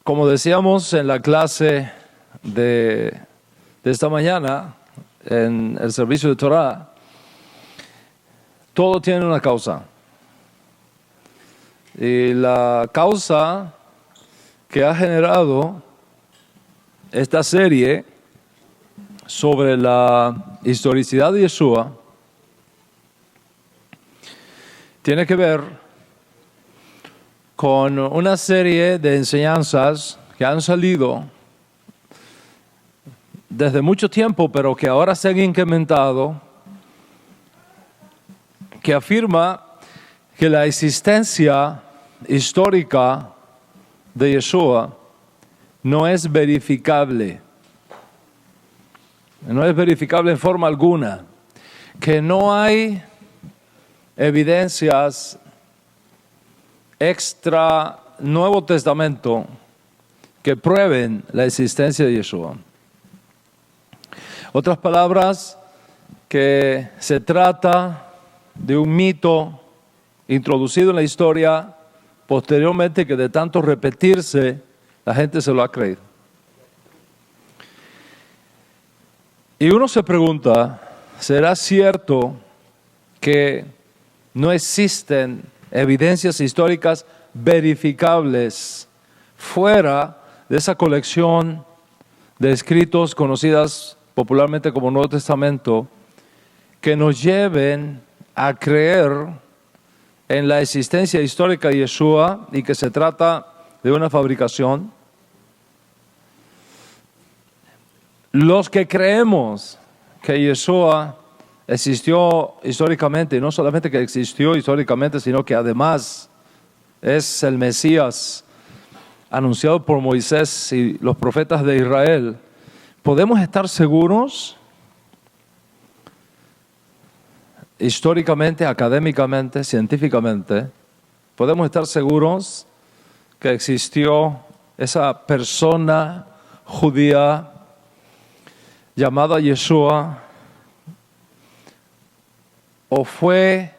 Como decíamos en la clase de esta mañana, en el servicio de Torah, todo tiene una causa. Y la causa que ha generado esta serie sobre la historicidad de Yeshua tiene que ver con una serie de enseñanzas que han salido desde mucho tiempo, pero que ahora se han incrementado, que afirma que la existencia histórica de Yeshua no es verificable. No es verificable en forma alguna. Que no hay evidencias extra Nuevo Testamento que prueben la existencia de Yeshua. Otras palabras, que se trata de un mito introducido en la historia posteriormente, que de tanto repetirse la gente se lo ha creído. Y uno se pregunta, ¿será cierto que no existen evidencias históricas verificables fuera de esa colección de escritos conocidas popularmente como Nuevo Testamento, que nos lleven a creer en la existencia histórica de Yeshua y que se trata de una fabricación? Los que creemos que Yeshua existió históricamente, y no solamente que existió históricamente, sino que además es el Mesías anunciado por Moisés y los profetas de Israel, ¿podemos estar seguros históricamente, académicamente, científicamente? ¿Podemos estar seguros que existió esa persona judía llamada Yeshua, o fue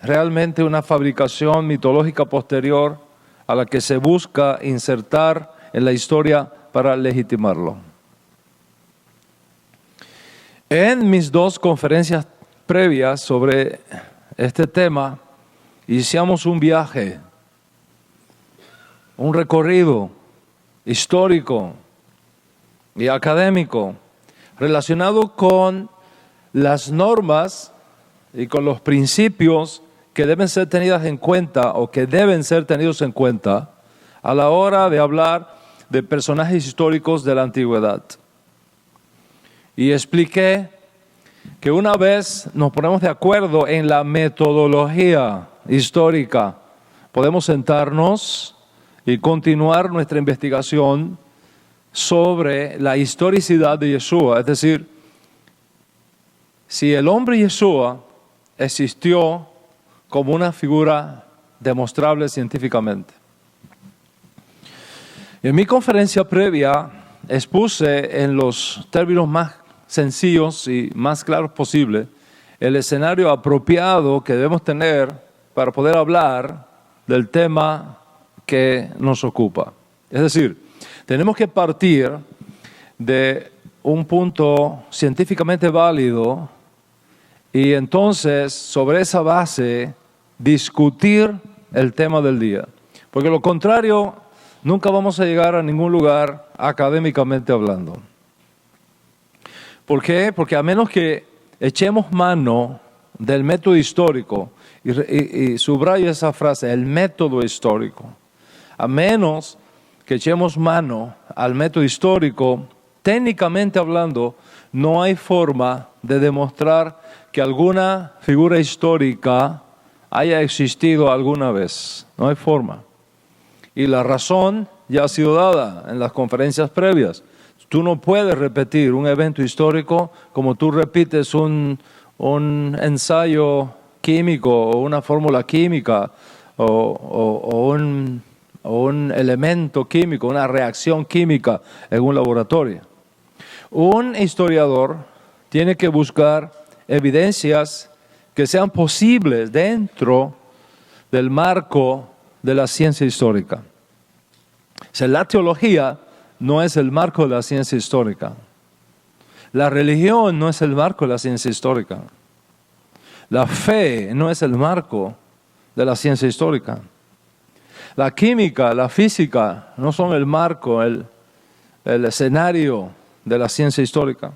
realmente una fabricación mitológica posterior a la que se busca insertar en la historia para legitimarlo? En mis dos conferencias previas sobre este tema, iniciamos un viaje, un recorrido histórico y académico relacionado con las normas y con los principios que deben ser tenidas en cuenta o que deben ser tenidos en cuenta a la hora de hablar de personajes históricos de la antigüedad. Y expliqué que una vez nos ponemos de acuerdo en la metodología histórica, podemos sentarnos y continuar nuestra investigación sobre la historicidad de Yeshua, es decir, si el hombre Yeshua existió como una figura demostrable científicamente. En mi conferencia previa expuse en los términos más sencillos y más claros posible el escenario apropiado que debemos tener para poder hablar del tema que nos ocupa. Es decir, tenemos que partir de un punto científicamente válido y entonces sobre esa base discutir el tema del día. Porque lo contrario, nunca vamos a llegar a ningún lugar académicamente hablando. ¿Por qué? Porque a menos que echemos mano del método histórico, y subrayo esa frase, el método histórico, a menos que echemos mano al método histórico, técnicamente hablando, no hay forma de demostrar que alguna figura histórica haya existido alguna vez. No hay forma. Y la razón ya ha sido dada en las conferencias previas. Tú no puedes repetir un evento histórico como tú repites un ensayo químico o una fórmula química o un elemento químico, una reacción química en un laboratorio. Un historiador tiene que buscar evidencias que sean posibles dentro del marco de la ciencia histórica. sea, la teología no es el marco de la ciencia histórica. La religión no es el marco de la ciencia histórica. La fe no es el marco de la ciencia histórica. La química, la física no son el marco, el escenario de la ciencia histórica.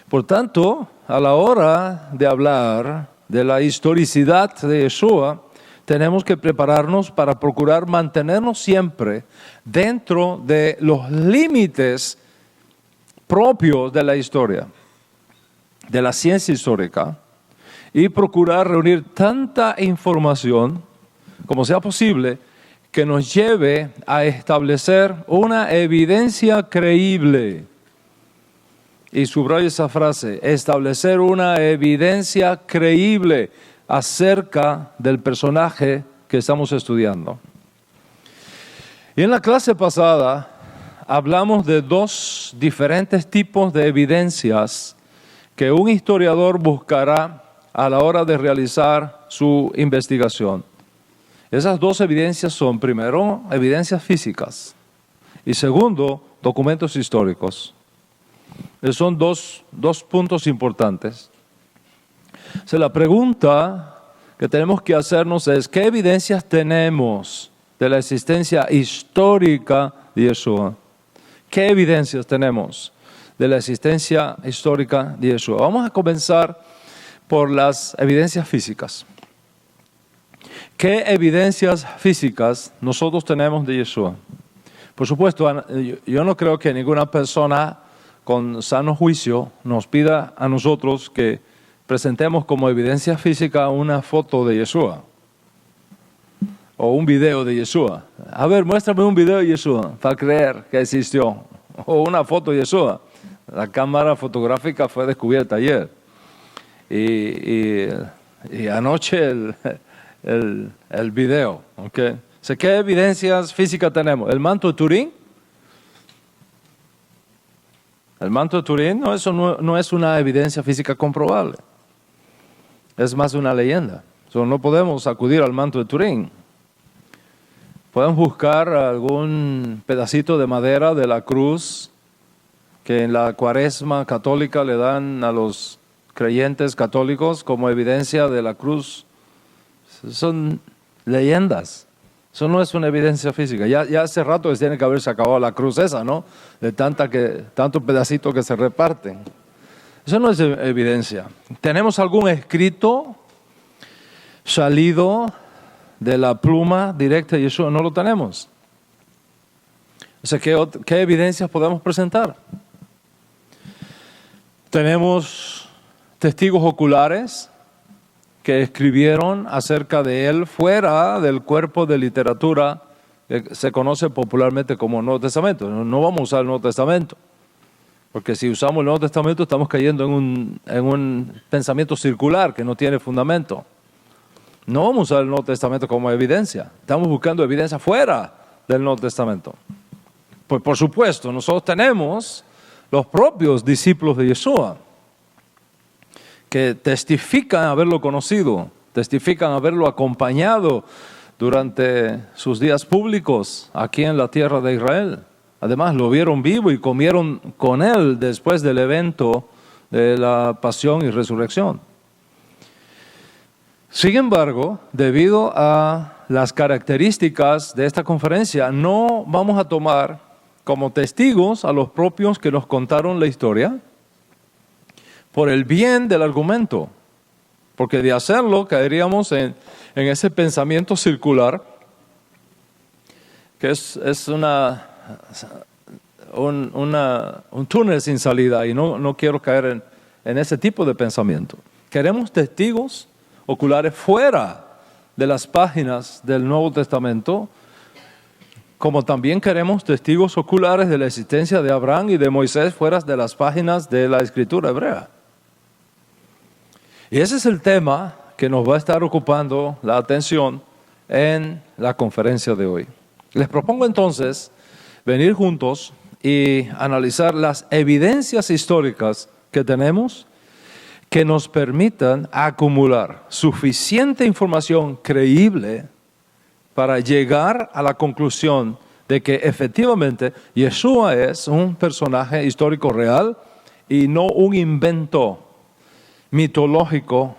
Por tanto, a la hora de hablar de la historicidad de Yeshua, tenemos que prepararnos para procurar mantenernos siempre dentro de los límites propios de la historia, de la ciencia histórica, y procurar reunir tanta información como sea posible que nos lleve a establecer una evidencia creíble. Y subrayo esa frase, establecer una evidencia creíble acerca del personaje que estamos estudiando. Y en la clase pasada hablamos de dos diferentes tipos de evidencias que un historiador buscará a la hora de realizar su investigación. Esas dos evidencias son, primero, evidencias físicas y segundo, documentos históricos. Esos son dos puntos importantes. O sea, la pregunta que tenemos que hacernos es, ¿qué evidencias tenemos de la existencia histórica de Yeshua? ¿Qué evidencias tenemos de la existencia histórica de Yeshua? Vamos a comenzar por las evidencias físicas. ¿Qué evidencias físicas nosotros tenemos de Yeshua? Por supuesto, yo no creo que ninguna persona con sano juicio nos pida a nosotros que presentemos como evidencia física una foto de Yeshua o un video de Yeshua. A ver, muéstrame un video de Yeshua para creer que existió. O una foto de Yeshua. La cámara fotográfica fue descubierta ayer. Y anoche el video. ¿Okay? O sea, ¿qué evidencias físicas tenemos? ¿El manto de Turín? El manto de Turín no es una evidencia física comprobable. Es más una leyenda. No podemos acudir al manto de Turín. Podemos buscar algún pedacito de madera de la cruz que en la Cuaresma católica le dan a los creyentes católicos como evidencia de la cruz. Son leyendas. Eso no es una evidencia física. Ya hace rato tiene que haberse acabado la cruz esa, ¿no? De tantos pedacitos que se reparten. Eso no es evidencia. ¿Tenemos algún escrito salido de la pluma directa de Yeshua? No lo tenemos. O sea, ¿qué evidencias podemos presentar? Tenemos testigos oculares que escribieron acerca de él fuera del cuerpo de literatura que se conoce popularmente como Nuevo Testamento. No vamos a usar el Nuevo Testamento, porque si usamos el Nuevo Testamento estamos cayendo en un pensamiento circular que no tiene fundamento. No vamos a usar el Nuevo Testamento como evidencia, estamos buscando evidencia fuera del Nuevo Testamento. Pues por supuesto, nosotros tenemos los propios discípulos de Yeshua, que testifican haberlo conocido, testifican haberlo acompañado durante sus días públicos aquí en la tierra de Israel. Además, lo vieron vivo y comieron con él después del evento de la pasión y resurrección. Sin embargo, debido a las características de esta conferencia, no vamos a tomar como testigos a los propios que nos contaron la historia, por el bien del argumento, porque de hacerlo caeríamos en ese pensamiento circular que es un túnel sin salida, y no quiero caer en ese tipo de pensamiento. Queremos testigos oculares fuera de las páginas del Nuevo Testamento, como también queremos testigos oculares de la existencia de Abraham y de Moisés fuera de las páginas de la Escritura hebrea. Y ese es el tema que nos va a estar ocupando la atención en la conferencia de hoy. Les propongo entonces venir juntos y analizar las evidencias históricas que tenemos que nos permitan acumular suficiente información creíble para llegar a la conclusión de que efectivamente Yeshua es un personaje histórico real y no un invento mitológico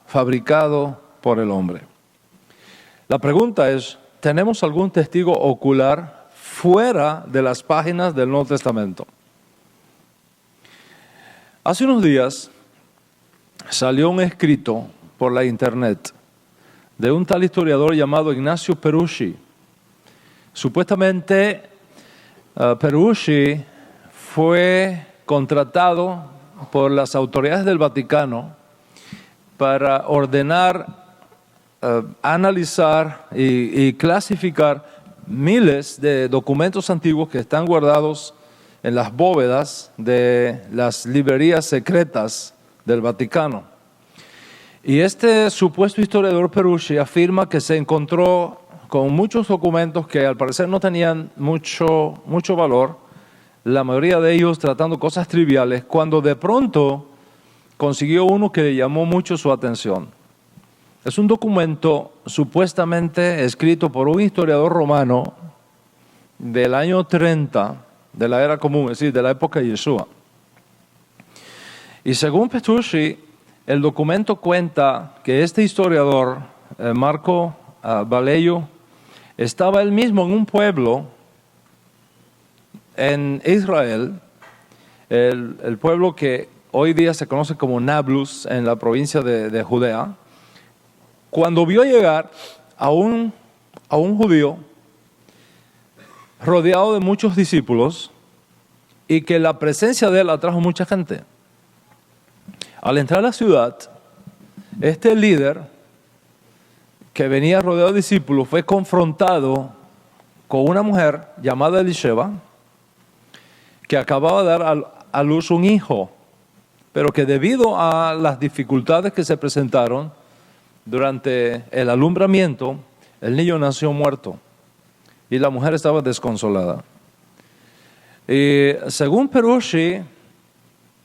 fabricado por el hombre. La pregunta es, ¿tenemos algún testigo ocular fuera de las páginas del Nuevo Testamento? Hace unos días salió un escrito por la internet de un tal historiador llamado Ignacio Peruschi. Supuestamente Peruschi fue contratado por las autoridades del Vaticano para ordenar, analizar y clasificar miles de documentos antiguos que están guardados en las bóvedas de las librerías secretas del Vaticano. Y este supuesto historiador Peruschi afirma que se encontró con muchos documentos que al parecer no tenían mucho valor, la mayoría de ellos tratando cosas triviales, cuando de pronto consiguió uno que le llamó mucho su atención. Es un documento supuestamente escrito por un historiador romano del año 30 de la era común, es decir, de la época de Yeshua. Y según Peruschi, el documento cuenta que este historiador, Marco Vallejo, estaba él mismo en un pueblo en Israel, el pueblo que hoy día se conoce como Nablus, en la provincia de Judea, cuando vio llegar a un judío rodeado de muchos discípulos y que la presencia de él atrajo mucha gente. Al entrar a la ciudad, este líder que venía rodeado de discípulos fue confrontado con una mujer llamada Elisheba que acababa de dar a luz un hijo, pero que debido a las dificultades que se presentaron durante el alumbramiento, el niño nació muerto y la mujer estaba desconsolada. Y según Peruschi,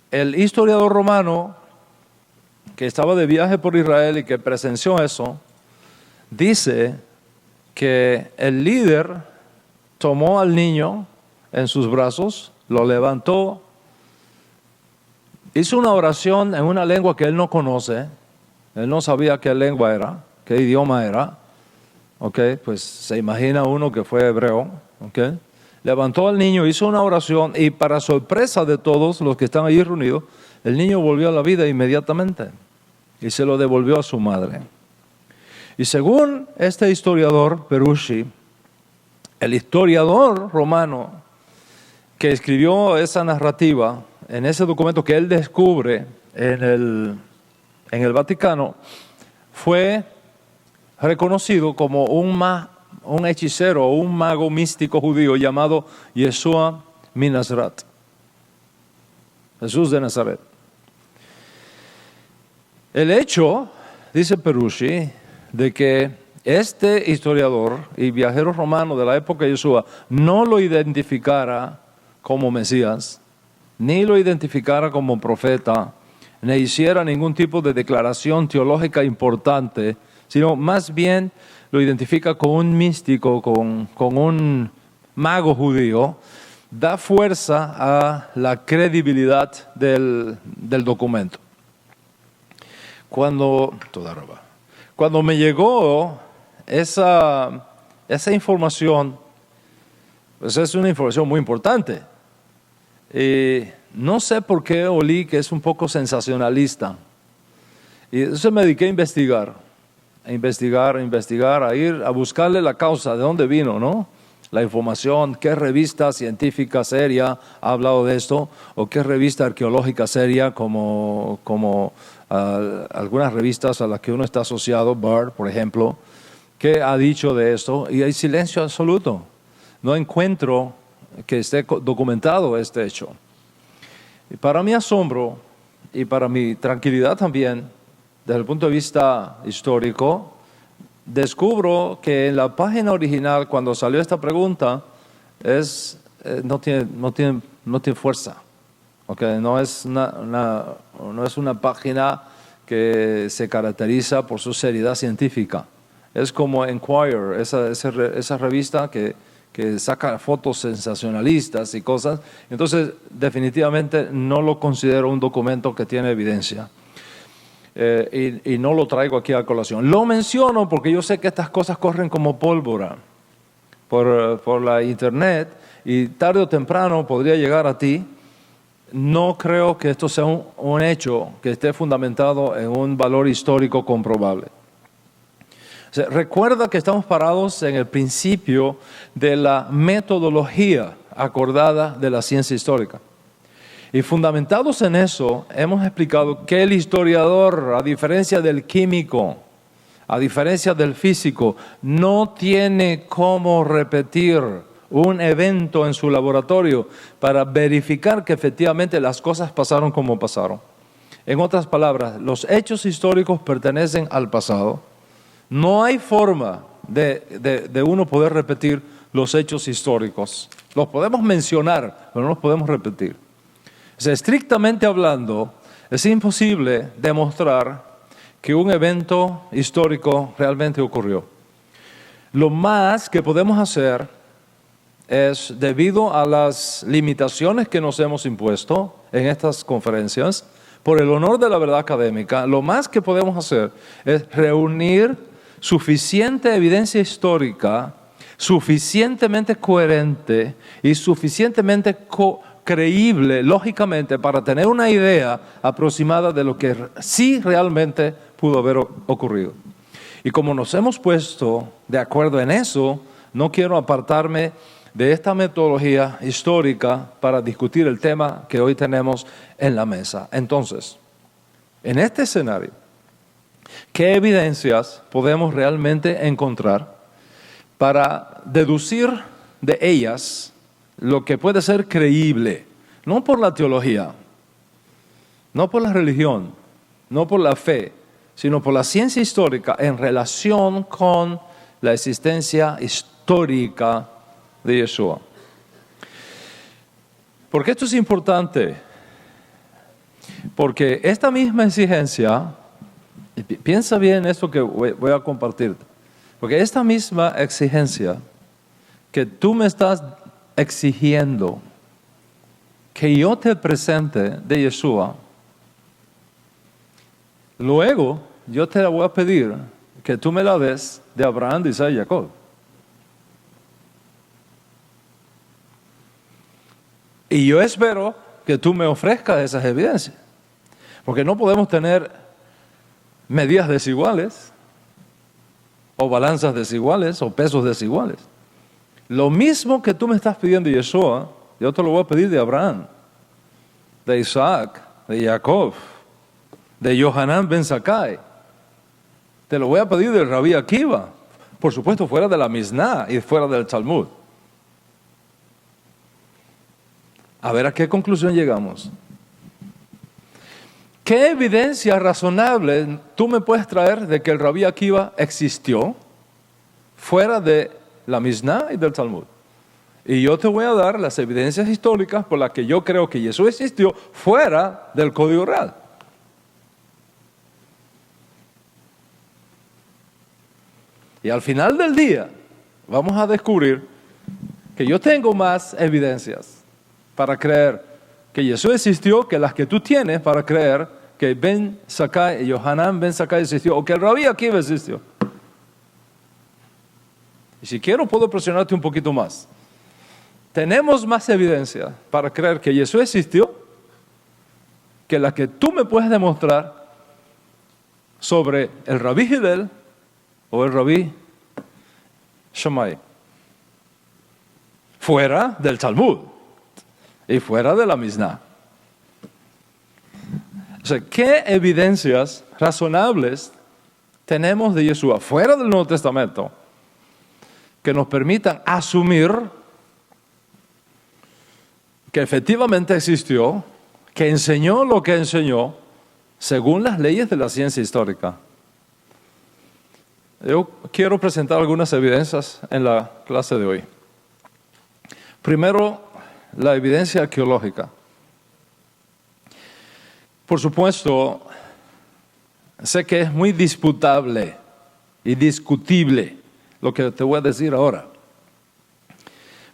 el historiador romano que estaba de viaje por Israel y que presenció eso, dice que el líder tomó al niño en sus brazos, lo levantó, hizo una oración en una lengua que él no conoce, él no sabía qué lengua era, qué idioma era, pues se imagina uno que fue hebreo, levantó al niño, hizo una oración y para sorpresa de todos los que están allí reunidos, el niño volvió a la vida inmediatamente y se lo devolvió a su madre. Y según este historiador Peruschi, el historiador romano que escribió esa narrativa en ese documento que él descubre en el Vaticano, fue reconocido como un hechicero o un mago místico judío llamado Yeshua mi Nazaret, Jesús de Nazaret. El hecho, dice Peruschi, de que este historiador y viajero romano de la época de Yeshua no lo identificara como Mesías, ni lo identificara como profeta, ni hiciera ningún tipo de declaración teológica importante, sino más bien lo identifica con un místico, con un mago judío, da fuerza a la credibilidad del documento. Cuando me llegó esa información, pues es una información muy importante. No sé por qué olí que es un poco sensacionalista. Y entonces me dediqué a investigar, a ir a buscarle la causa, de dónde vino, ¿no? La información, qué revista científica seria ha hablado de esto, o qué revista arqueológica seria como algunas revistas a las que uno está asociado, Bard, por ejemplo, que ha dicho de esto, y hay silencio absoluto. No encuentro que esté documentado este hecho. Y para mi asombro y para mi tranquilidad también, desde el punto de vista histórico, descubro que en la página original, cuando salió esta pregunta, no tiene fuerza. No es una página que se caracteriza por su seriedad científica. Es como Enquirer, esa revista que que saca fotos sensacionalistas y cosas. Entonces, definitivamente no lo considero un documento que tiene evidencia. Y no lo traigo aquí a colación. Lo menciono porque yo sé que estas cosas corren como pólvora por la internet y tarde o temprano podría llegar a ti. No creo que esto sea un hecho que esté fundamentado en un valor histórico comprobable. O sea, recuerda que estamos parados en el principio de la metodología acordada de la ciencia histórica. Y fundamentados en eso, hemos explicado que el historiador, a diferencia del químico, a diferencia del físico, no tiene cómo repetir un evento en su laboratorio para verificar que efectivamente las cosas pasaron como pasaron. En otras palabras, los hechos históricos pertenecen al pasado. No hay forma de uno poder repetir los hechos históricos. Los podemos mencionar, pero no los podemos repetir. O sea, estrictamente hablando, es imposible demostrar que un evento histórico realmente ocurrió. Lo más que podemos hacer es, debido a las limitaciones que nos hemos impuesto en estas conferencias, por el honor de la verdad académica, lo más que podemos hacer es reunir suficiente evidencia histórica, suficientemente coherente y suficientemente creíble, lógicamente, para tener una idea aproximada de lo que sí realmente pudo haber ocurrido. Y como nos hemos puesto de acuerdo en eso, no quiero apartarme de esta metodología histórica para discutir el tema que hoy tenemos en la mesa. Entonces, en este escenario, ¿qué evidencias podemos realmente encontrar para deducir de ellas lo que puede ser creíble? No por la teología, no por la religión, no por la fe, sino por la ciencia histórica en relación con la existencia histórica de Yeshua. ¿Por qué esto es importante? Porque esta misma exigencia, piensa bien esto que voy a compartirte, porque esta misma exigencia que tú me estás exigiendo que yo te presente de Yeshua, luego yo te la voy a pedir que tú me la des de Abraham, de Isaac y Jacob. Y yo espero que tú me ofrezcas esas evidencias, porque no podemos tener medidas desiguales, o balanzas desiguales, o pesos desiguales. Lo mismo que tú me estás pidiendo de Yeshua, yo te lo voy a pedir de Abraham, de Isaac, de Jacob, de Yohanan ben Zakkai. Te lo voy a pedir del Rabí Akiva, por supuesto fuera de la Mishnah y fuera del Talmud. A ver a qué conclusión llegamos. ¿Qué evidencia razonable tú me puedes traer de que el Rabí Akiva existió fuera de la Mishnah y del Talmud? Y yo te voy a dar las evidencias históricas por las que yo creo que Jesús existió fuera del Código Real. Y al final del día vamos a descubrir que yo tengo más evidencias para creer que Jesús existió que las que tú tienes para creer que Ben Zakkai, Yohanan ben Zakkai existió o que el Rabí Akiva existió. Y si quiero puedo presionarte un poquito más. Tenemos más evidencia para creer que Jesús existió que la que tú me puedes demostrar sobre el Rabí Hillel o el Rabí Shammai. Fuera del Talmud y fuera de la Mishnah. O sea, ¿qué evidencias razonables tenemos de Yeshua fuera del Nuevo Testamento que nos permitan asumir que efectivamente existió, que enseñó lo que enseñó según las leyes de la ciencia histórica? Yo quiero presentar algunas evidencias en la clase de hoy. Primero, la evidencia arqueológica. Por supuesto, sé que es muy disputable y discutible lo que te voy a decir ahora.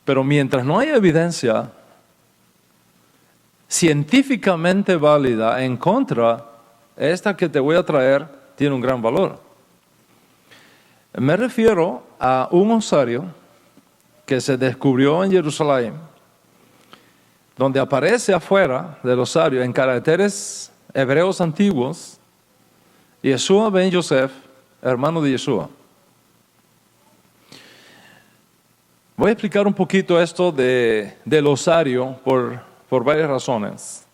Pero mientras no haya evidencia científicamente válida en contra, esta que te voy a traer tiene un gran valor. Me refiero a un osario que se descubrió en Jerusalén, donde aparece afuera del osario en caracteres hebreos antiguos, Yeshua ben Yosef, hermano de Yeshua. Voy a explicar un poquito esto del osario por varias razones.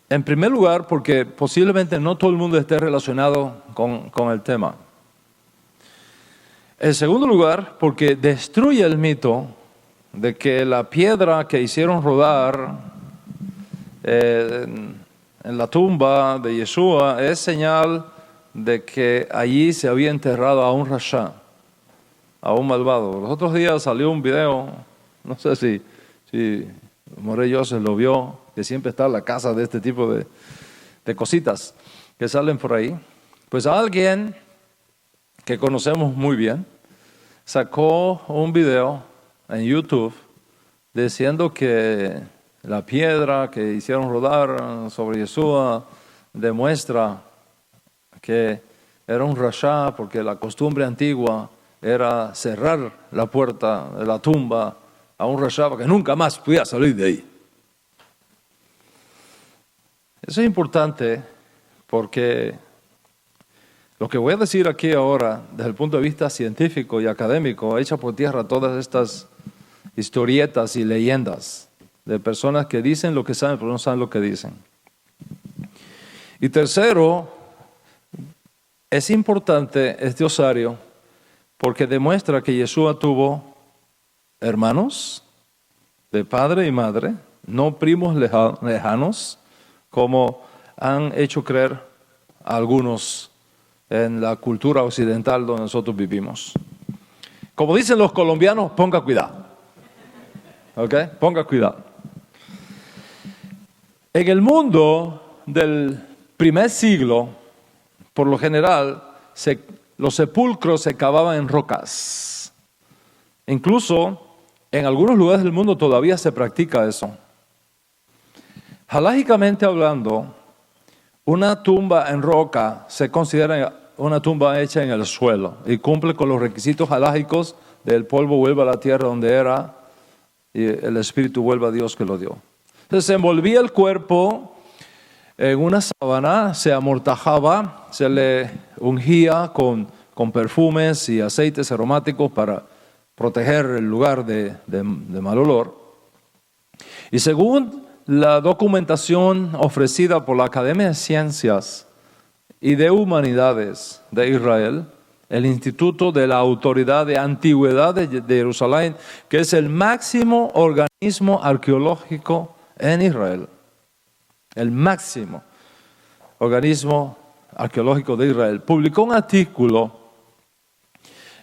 En primer lugar, porque posiblemente no todo el mundo esté relacionado con el tema. En segundo lugar, porque destruye el mito de que la piedra que hicieron rodar en la tumba de Yeshua es señal de que allí se había enterrado a un rasha, a un malvado. Los otros días salió un video, no sé si Morello se lo vio, que siempre está en la casa de este tipo de cositas que salen por ahí. Pues alguien que conocemos muy bien sacó un video en YouTube diciendo que la piedra que hicieron rodar sobre Yeshua demuestra que era un rasha, porque la costumbre antigua era cerrar la puerta de la tumba a un rasha para que nunca más pudiera salir de ahí. Eso es importante porque lo que voy a decir aquí ahora, desde el punto de vista científico y académico, echa por tierra todas estas historietas y leyendas de personas que dicen lo que saben, pero no saben lo que dicen. Y tercero, es importante este osario porque demuestra que Yeshua tuvo hermanos de padre y madre, no primos lejanos, como han hecho creer algunos en la cultura occidental donde nosotros vivimos. Como dicen los colombianos, ponga cuidado. ¿Ok? Ponga cuidado. En el mundo del primer siglo, por lo general, los sepulcros se cavaban en rocas. Incluso en algunos lugares del mundo todavía se practica eso. Halágicamente hablando, una tumba en roca se considera una tumba hecha en el suelo y cumple con los requisitos halágicos del polvo vuelve a la tierra donde era y el espíritu vuelve a Dios que lo dio. Entonces se envolvía el cuerpo en una sábana, se amortajaba, se le ungía con perfumes y aceites aromáticos para proteger el lugar de mal olor. Y según la documentación ofrecida por la Academia de Ciencias y de Humanidades de Israel, el Instituto de la Autoridad de Antigüedades de Jerusalén, que es el máximo organismo arqueológico en Israel, el máximo organismo arqueológico de Israel, publicó un artículo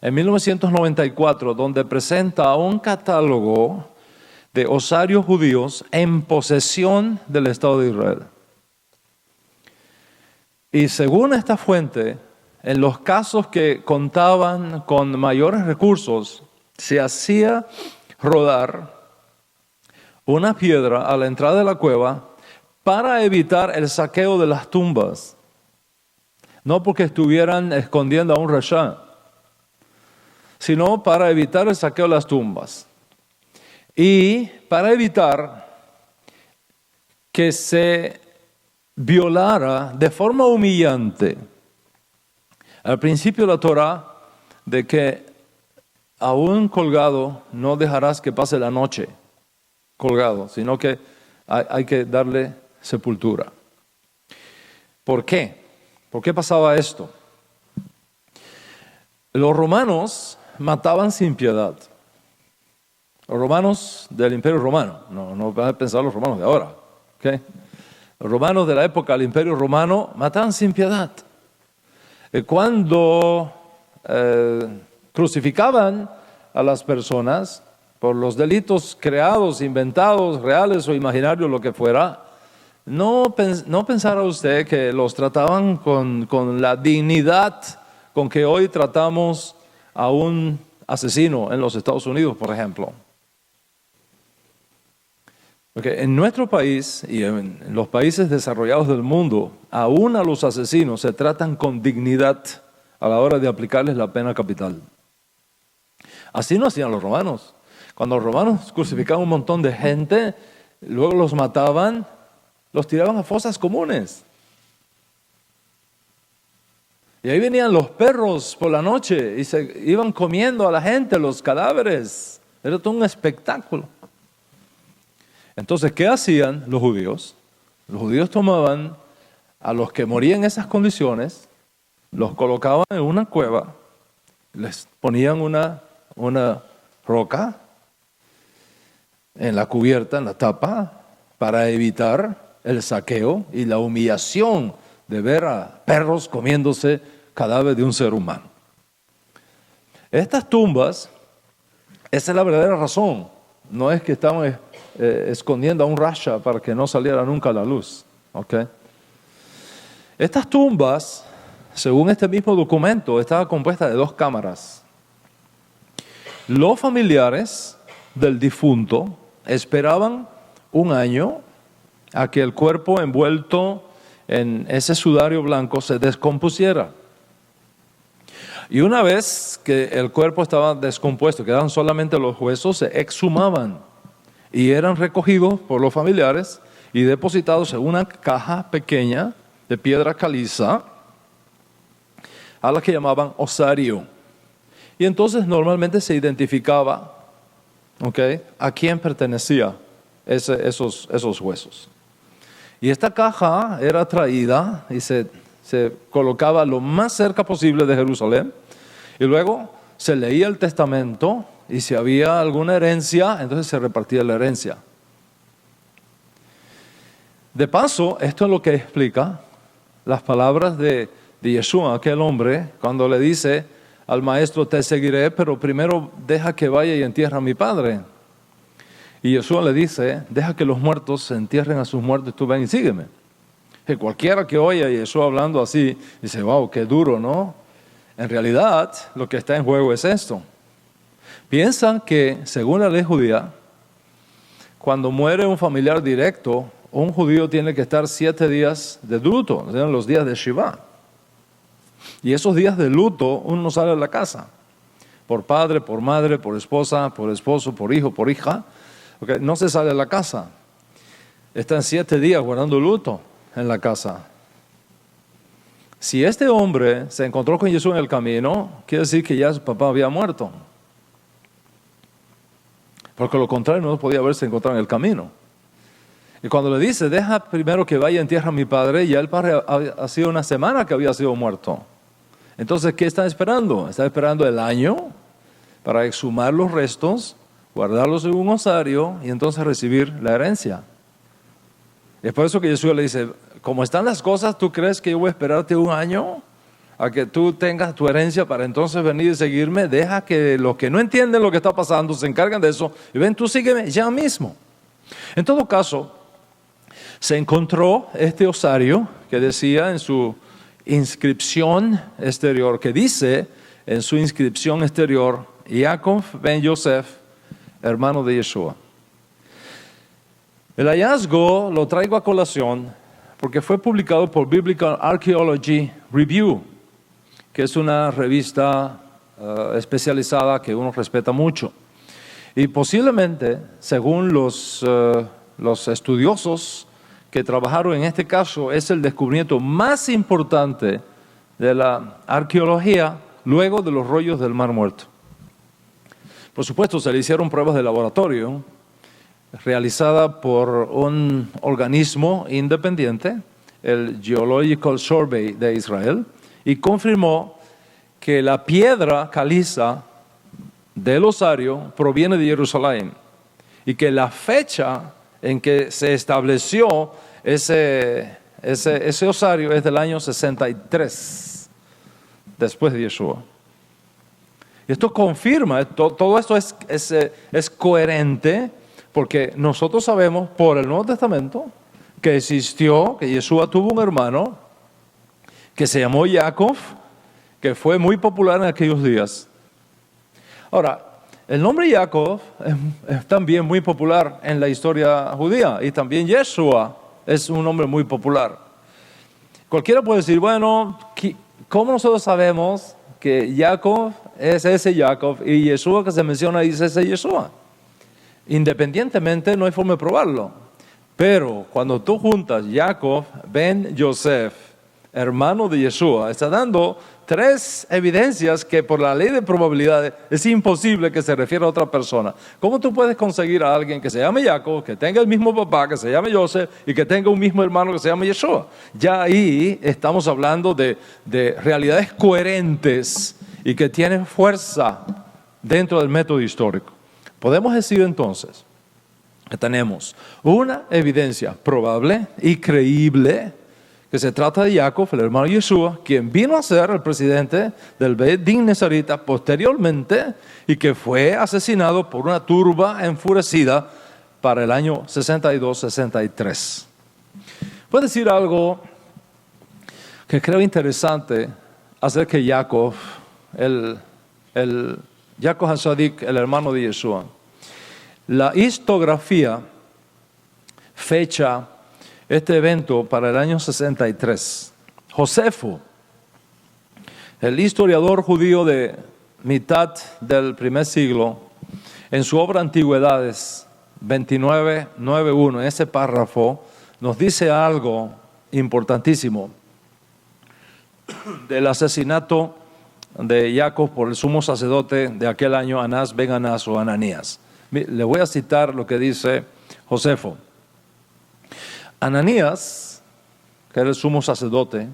en 1994 donde presenta un catálogo de osarios judíos en posesión del Estado de Israel. Y según esta fuente, en los casos que contaban con mayores recursos, se hacía rodar una piedra a la entrada de la cueva para evitar el saqueo de las tumbas. No porque estuvieran escondiendo a un rasha, sino para evitar el saqueo de las tumbas. Y para evitar que se violara de forma humillante al principio de la Torah de que a un colgado no dejarás que pase la noche colgado, sino que hay que darle sepultura. ¿Por qué? ¿Por qué pasaba esto? Los romanos mataban sin piedad. Los romanos del Imperio Romano, no van a pensar los romanos de ahora, ¿okay? Los romanos de la época del Imperio Romano mataban sin piedad. Cuando crucificaban a las personas por los delitos creados, inventados, reales o imaginarios, lo que fuera, no pensara usted que los trataban con la dignidad con que hoy tratamos a un asesino en los Estados Unidos, por ejemplo. Porque en nuestro país y en los países desarrollados del mundo, aún a los asesinos se tratan con dignidad a la hora de aplicarles la pena capital. Así no hacían los romanos. Cuando los romanos crucificaban un montón de gente, luego los mataban, los tiraban a fosas comunes. Y ahí venían los perros por la noche y se iban comiendo a la gente, los cadáveres. Era todo un espectáculo. Entonces, ¿qué hacían los judíos? Los judíos tomaban a los que morían en esas condiciones, los colocaban en una cueva, les ponían una roca en la cubierta, en la tapa, para evitar el saqueo y la humillación de ver a perros comiéndose cadáver de un ser humano. Estas tumbas, esa es la verdadera razón. No es que estaban escondiendo a un rasha para que no saliera nunca a la luz. ¿Okay? Estas tumbas, según este mismo documento, estaban compuestas de 2 cámaras. Los familiares del difunto esperaban un año a que el cuerpo envuelto en ese sudario blanco se descompusiera. Y una vez que el cuerpo estaba descompuesto, quedaban solamente los huesos, se exhumaban y eran recogidos por los familiares y depositados en una caja pequeña de piedra caliza a la que llamaban osario. Y entonces normalmente se identificaba, ¿okay?, a quién pertenecía esos huesos. Y esta caja era traída y se colocaba lo más cerca posible de Jerusalén. Y luego se leía el testamento y si había alguna herencia, entonces se repartía la herencia. De paso, esto es lo que explica las palabras de Yeshua, aquel hombre, cuando le dice al maestro: te seguiré, pero primero deja que vaya y entierre a mi padre. Y Yeshua le dice: deja que los muertos se entierren a sus muertos, tú ven y sígueme. Que cualquiera que oye a Yeshua hablando así, dice: wow, qué duro, ¿no? En realidad, lo que está en juego es esto. Piensan que, según la ley judía, cuando muere un familiar directo, un judío tiene que estar 7 días de luto, o sea, los días de Shiva. Y esos días de luto, uno no sale de la casa. Por padre, por madre, por esposa, por esposo, por hijo, por hija. Okay, no se sale de la casa. Están 7 días guardando luto en la casa. Si este hombre se encontró con Jesús en el camino, quiere decir que ya su papá había muerto. Porque lo contrario no podía haberse encontrado en el camino. Y cuando le dice: deja primero que vaya en tierra a mi padre, ya el padre ha sido una semana que había sido muerto. Entonces, ¿qué está esperando? Está esperando el año para exhumar los restos, guardarlos en un osario y entonces recibir la herencia. Es por eso que Jesús le dice: como están las cosas, ¿tú crees que yo voy a esperarte un año a que tú tengas tu herencia para entonces venir y seguirme? Deja que los que no entienden lo que está pasando se encargan de eso y ven, tú sígueme ya mismo. En todo caso, se encontró este osario que decía en su inscripción exterior, que dice en su inscripción exterior: Jacob ben Yosef, hermano de Yeshua. El hallazgo lo traigo a colación porque fue publicado por Biblical Archaeology Review, que es una revista especializada que uno respeta mucho. Y posiblemente, según los estudiosos que trabajaron en este caso, es el descubrimiento más importante de la arqueología luego de los rollos del Mar Muerto. Por supuesto, se le hicieron pruebas de laboratorio realizadas por un organismo independiente, el Geological Survey de Israel, y confirmó que la piedra caliza del osario proviene de Jerusalén y que la fecha en que se estableció ese osario es del año 63 después de Yeshua. Y esto confirma, todo esto es coherente, porque nosotros sabemos por el Nuevo Testamento que existió, que Yeshua tuvo un hermano que se llamó Jacob, que fue muy popular en aquellos días. Ahora, el nombre Jacob es también muy popular en la historia judía y también Yeshua es un nombre muy popular. Cualquiera puede decir, bueno, ¿cómo nosotros sabemos que Jacob es ese Jacob y Yeshua que se menciona ahí es ese Yeshua? Independientemente, no hay forma de probarlo. Pero cuando tú juntas Jacob ben Yosef, hermano de Yeshua, está dando tres evidencias que por la ley de probabilidades es imposible que se refiera a otra persona. ¿Cómo tú puedes conseguir a alguien que se llame Jacob, que tenga el mismo papá, que se llame Joseph y que tenga un mismo hermano que se llame Yeshua? Ya ahí estamos hablando de realidades coherentes y que tienen fuerza dentro del método histórico. Podemos decir entonces que tenemos una evidencia probable y creíble que se trata de Jacob, el hermano de Yeshua, quien vino a ser el presidente del Beit Din Nezarita posteriormente y que fue asesinado por una turba enfurecida para el año 62-63. Puedo decir algo que creo interesante acerca de Jacob, Jacob HaSadik, el hermano de Yeshua. La historiografía fecha este evento para el año 63. Josefo, el historiador judío de mitad del primer siglo, en su obra Antigüedades 29:9:1, en ese párrafo, nos dice algo importantísimo del asesinato de Jacob por el sumo sacerdote de aquel año, Anás ben Anás o Ananías. Le voy a citar lo que dice Josefo. Ananías, que era el sumo sacerdote,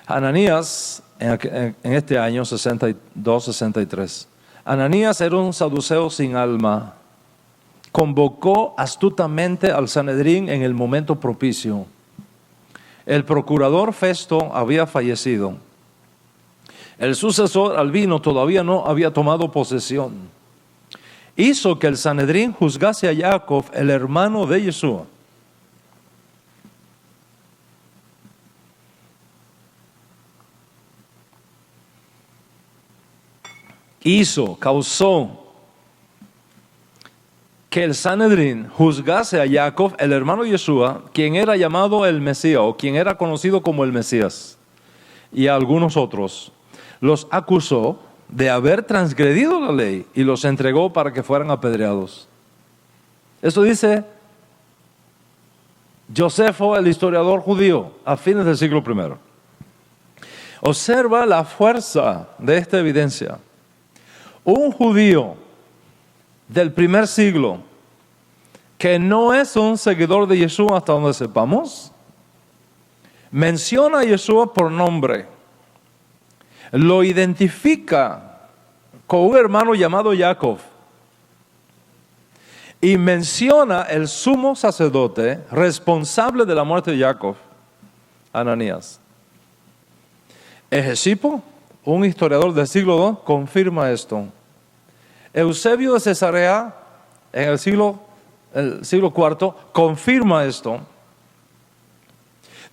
Ananías en este año 62-63, Ananías era un saduceo sin alma, convocó astutamente al Sanedrín en el momento propicio. El procurador Festo había fallecido. El sucesor Albino todavía no había tomado posesión. Hizo que el Sanedrín juzgase a Jacob, el hermano de Yeshua. Causó que el Sanedrín juzgase a Jacob, el hermano de Yeshua, quien era llamado el Mesías o quien era conocido como el Mesías, y a algunos otros. Los acusó de haber transgredido la ley y los entregó para que fueran apedreados. Eso dice Josefo, el historiador judío, a fines del siglo I. Observa la fuerza de esta evidencia. Un judío del primer siglo que no es un seguidor de Yeshua hasta donde sepamos, menciona a Yeshua por nombre, lo identifica con un hermano llamado Jacob y menciona el sumo sacerdote responsable de la muerte de Jacob, Ananías. Egesipo, un historiador del siglo II, confirma esto. Eusebio de Cesarea, en el siglo IV, confirma esto.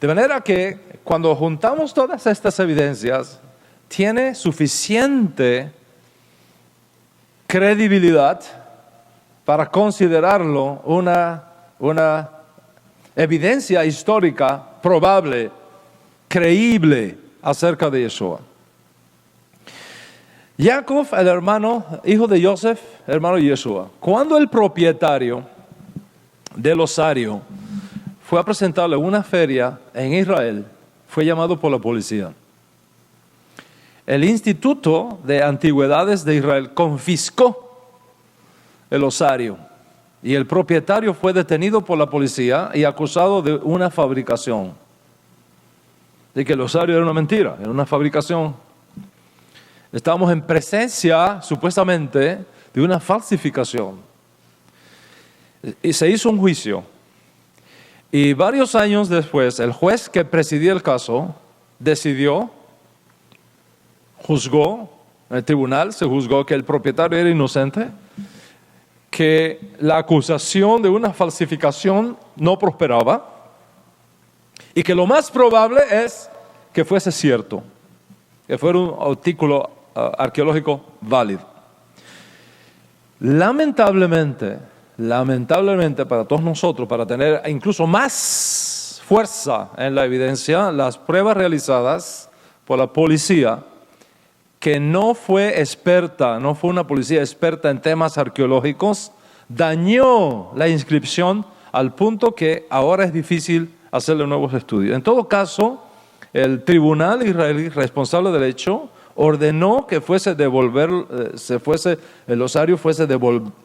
De manera que cuando juntamos todas estas evidencias, tiene suficiente credibilidad para considerarlo una evidencia histórica probable, creíble acerca de Yeshua. Jacob, el hermano, hijo de Joseph, hermano de Yeshua. Cuando el propietario del osario fue a presentarle una feria en Israel, fue llamado por la policía. El Instituto de Antigüedades de Israel confiscó el osario y el propietario fue detenido por la policía y acusado de una fabricación. De que el osario era una mentira, era una fabricación. Estamos en presencia, supuestamente, de una falsificación. Y se hizo un juicio. Y varios años después, el juez que presidía el caso juzgó, en el tribunal se juzgó que el propietario era inocente, que la acusación de una falsificación no prosperaba y que lo más probable es que fuese cierto, que fuera un artículo arqueológico válido. Lamentablemente para todos nosotros, para tener incluso más fuerza en la evidencia, las pruebas realizadas por la policía, que no fue una policía experta en temas arqueológicos, dañó la inscripción al punto que ahora es difícil hacerle nuevos estudios. En todo caso, el tribunal israelí responsable del hecho ordenó que el osario fuese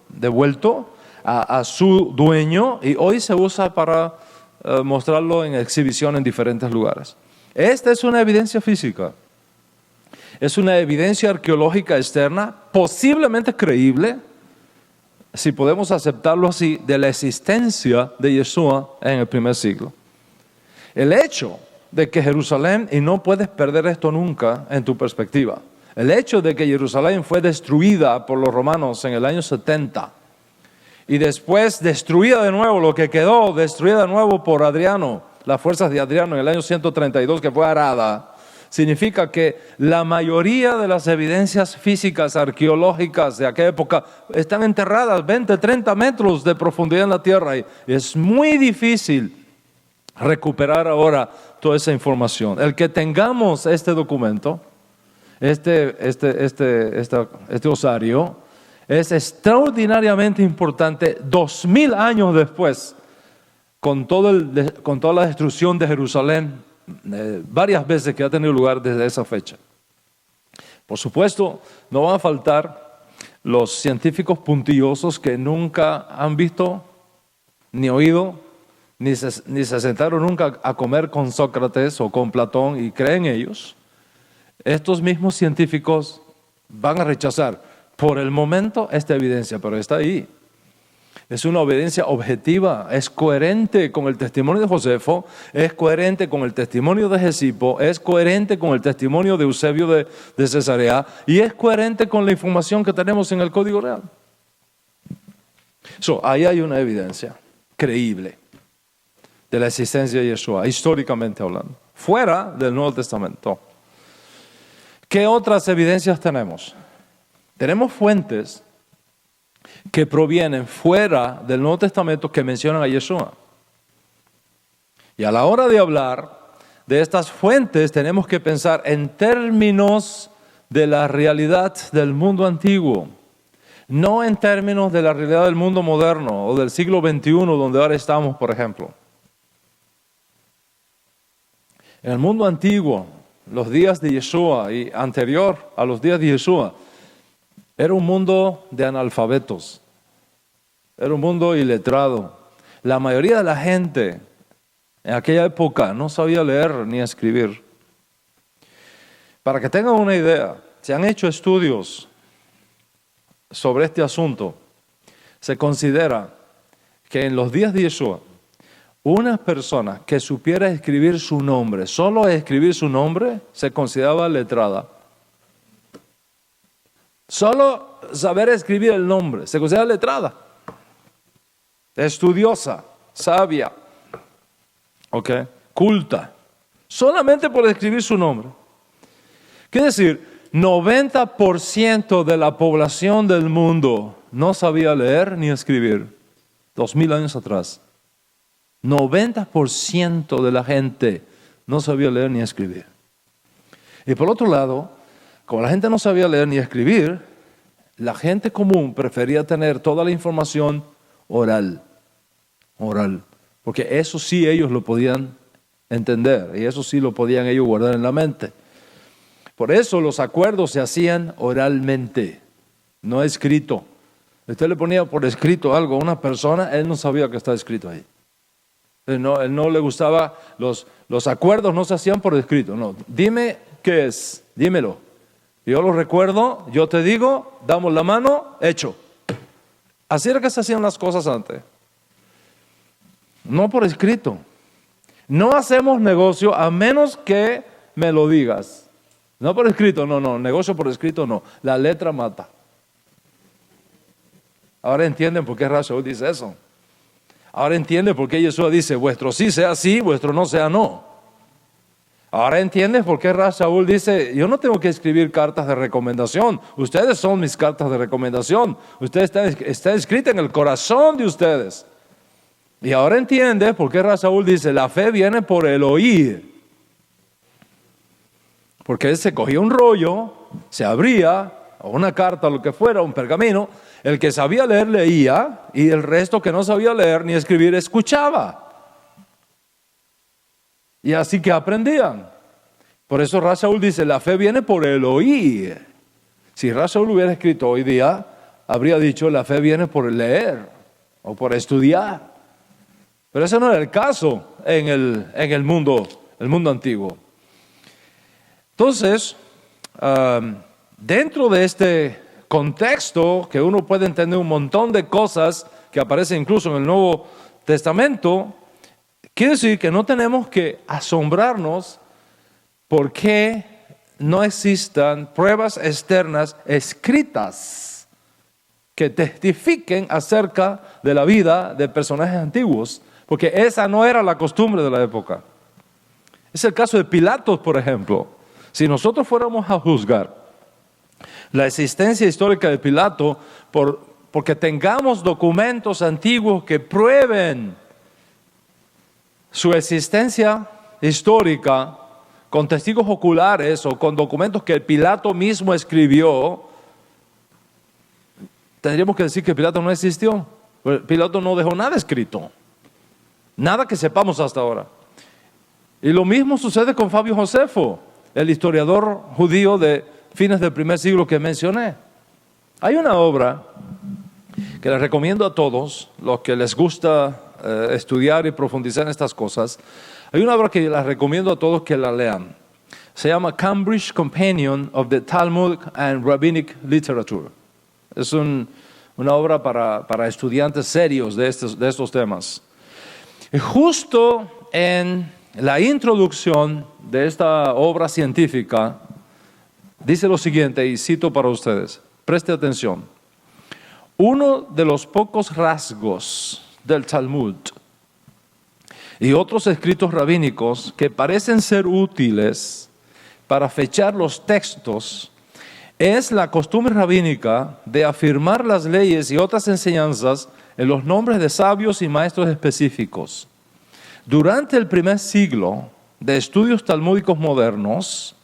devuelto a su dueño, y hoy se usa para mostrarlo en exhibición en diferentes lugares. Esta es una evidencia física. Es una evidencia arqueológica externa, posiblemente creíble, si podemos aceptarlo así, de la existencia de Yeshua en el primer siglo. El hecho de que Jerusalén, y no puedes perder esto nunca en tu perspectiva, el hecho de que Jerusalén fue destruida por los romanos en el año 70 y después destruida de nuevo, lo que quedó destruida de nuevo por Adriano, las fuerzas de Adriano en el año 132, que fue arada, significa que la mayoría de las evidencias físicas arqueológicas de aquella época están enterradas 20, 30 metros de profundidad en la tierra, y es muy difícil recuperar ahora toda esa información. El que tengamos este documento, este osario, es extraordinariamente importante 2000 años después, con toda la destrucción de Jerusalén, varias veces que ha tenido lugar desde esa fecha. Por supuesto, no van a faltar los científicos puntillosos que nunca han visto, ni oído, ni se sentaron nunca a comer con Sócrates o con Platón y creen ellos. Estos mismos científicos van a rechazar por el momento esta evidencia, pero está ahí. Es una evidencia objetiva, es coherente con el testimonio de Josefo, es coherente con el testimonio de Gesipo, es coherente con el testimonio de Eusebio de Cesarea, y es coherente con la información que tenemos en el Código Real. Ahí hay una evidencia creíble de la existencia de Yeshua, históricamente hablando, fuera del Nuevo Testamento. ¿Qué otras evidencias tenemos? Tenemos fuentes que provienen fuera del Nuevo Testamento que mencionan a Yeshua. Y a la hora de hablar de estas fuentes tenemos que pensar en términos de la realidad del mundo antiguo, no en términos de la realidad del mundo moderno o del siglo XXI, donde ahora estamos, por ejemplo. En el mundo antiguo, los días de Yeshua y anterior a los días de Yeshua, era un mundo de analfabetos, era un mundo iletrado. La mayoría de la gente en aquella época no sabía leer ni escribir. Para que tengan una idea, se han hecho estudios sobre este asunto. Se considera que en los días de Yeshua, una persona que supiera escribir su nombre, solo escribir su nombre, se consideraba letrada. Solo saber escribir el nombre se considera letrada, estudiosa, sabia, culta, solamente por escribir su nombre. Quiere decir, 90% de la población del mundo no sabía leer ni escribir, 2000 años atrás. 90% de la gente no sabía leer ni escribir. Y por otro lado, como la gente no sabía leer ni escribir, la gente común prefería tener toda la información oral, porque eso sí ellos lo podían entender y eso sí lo podían ellos guardar en la mente. Por eso los acuerdos se hacían oralmente, no escrito. Usted le ponía por escrito algo a una persona, él no sabía que estaba escrito ahí. Él no le gustaba, los acuerdos no se hacían por escrito, no. Dime qué es, dímelo. Yo lo recuerdo, yo te digo, damos la mano, hecho. Así era que se hacían las cosas antes. No por escrito. No hacemos negocio a menos que me lo digas. No por escrito, no, negocio por escrito no. La letra mata. Ahora entienden por qué Raúl dice eso. Ahora entienden por qué Jesús dice, vuestro sí sea sí, vuestro no sea no. Ahora entiendes por qué Rab Shaul dice, yo no tengo que escribir cartas de recomendación, ustedes son mis cartas de recomendación, ustedes está escrita en el corazón de ustedes. Y ahora entiendes por qué Rab Shaul dice, la fe viene por el oír. Porque él se cogía un rollo, se abría, o una carta, o lo que fuera, un pergamino, el que sabía leer leía, y el resto que no sabía leer ni escribir escuchaba. Y así que aprendían. Por eso Rab Shaul dice, la fe viene por el oír. Si Rab Shaul hubiera escrito hoy día, habría dicho, la fe viene por leer o por estudiar. Pero ese no era el caso en el mundo antiguo. Entonces, dentro de este contexto, que uno puede entender un montón de cosas que aparecen incluso en el Nuevo Testamento, quiere decir que no tenemos que asombrarnos por qué no existan pruebas externas escritas que testifiquen acerca de la vida de personajes antiguos, porque esa no era la costumbre de la época. Es el caso de Pilatos, por ejemplo. Si nosotros fuéramos a juzgar la existencia histórica de Pilato porque tengamos documentos antiguos que prueben su existencia histórica con testigos oculares o con documentos que Pilato mismo escribió, tendríamos que decir que Pilato no existió. Pilato no dejó nada escrito, nada que sepamos hasta ahora. Y lo mismo sucede con Fabio Josefo, el historiador judío de fines del primer siglo que mencioné. Hay una obra que les recomiendo a todos, los que les gusta estudiar y profundizar en estas cosas. Hay una obra que les recomiendo a todos que la lean. Se llama Cambridge Companion of the Talmudic and Rabbinic Literature. Es una obra para estudiantes serios de estos temas. Y justo en la introducción de esta obra científica, dice lo siguiente, y cito para ustedes. Preste atención. Uno de los pocos rasgos del Talmud y otros escritos rabínicos que parecen ser útiles para fechar los textos es la costumbre rabínica de afirmar las leyes y otras enseñanzas en los nombres de sabios y maestros específicos. Durante el primer siglo de estudios talmúdicos modernos,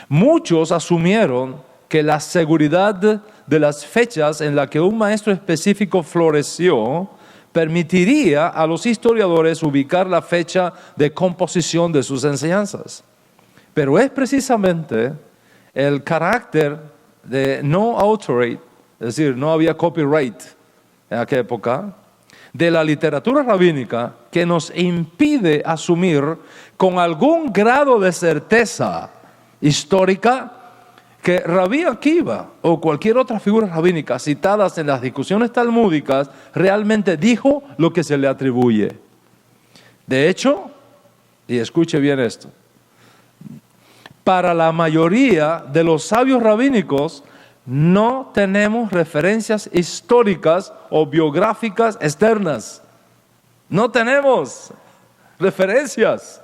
muchos asumieron que la seguridad de las fechas en las que un maestro específico floreció permitiría a los historiadores ubicar la fecha de composición de sus enseñanzas. Pero es precisamente el carácter de no authority, es decir, no había copyright en aquella época, de la literatura rabínica que nos impide asumir con algún grado de certeza histórica que Rabí Akiva o cualquier otra figura rabínica citadas en las discusiones talmúdicas realmente dijo lo que se le atribuye. De hecho, y escuche bien esto, para la mayoría de los sabios rabínicos no tenemos referencias históricas o biográficas externas. No tenemos referencias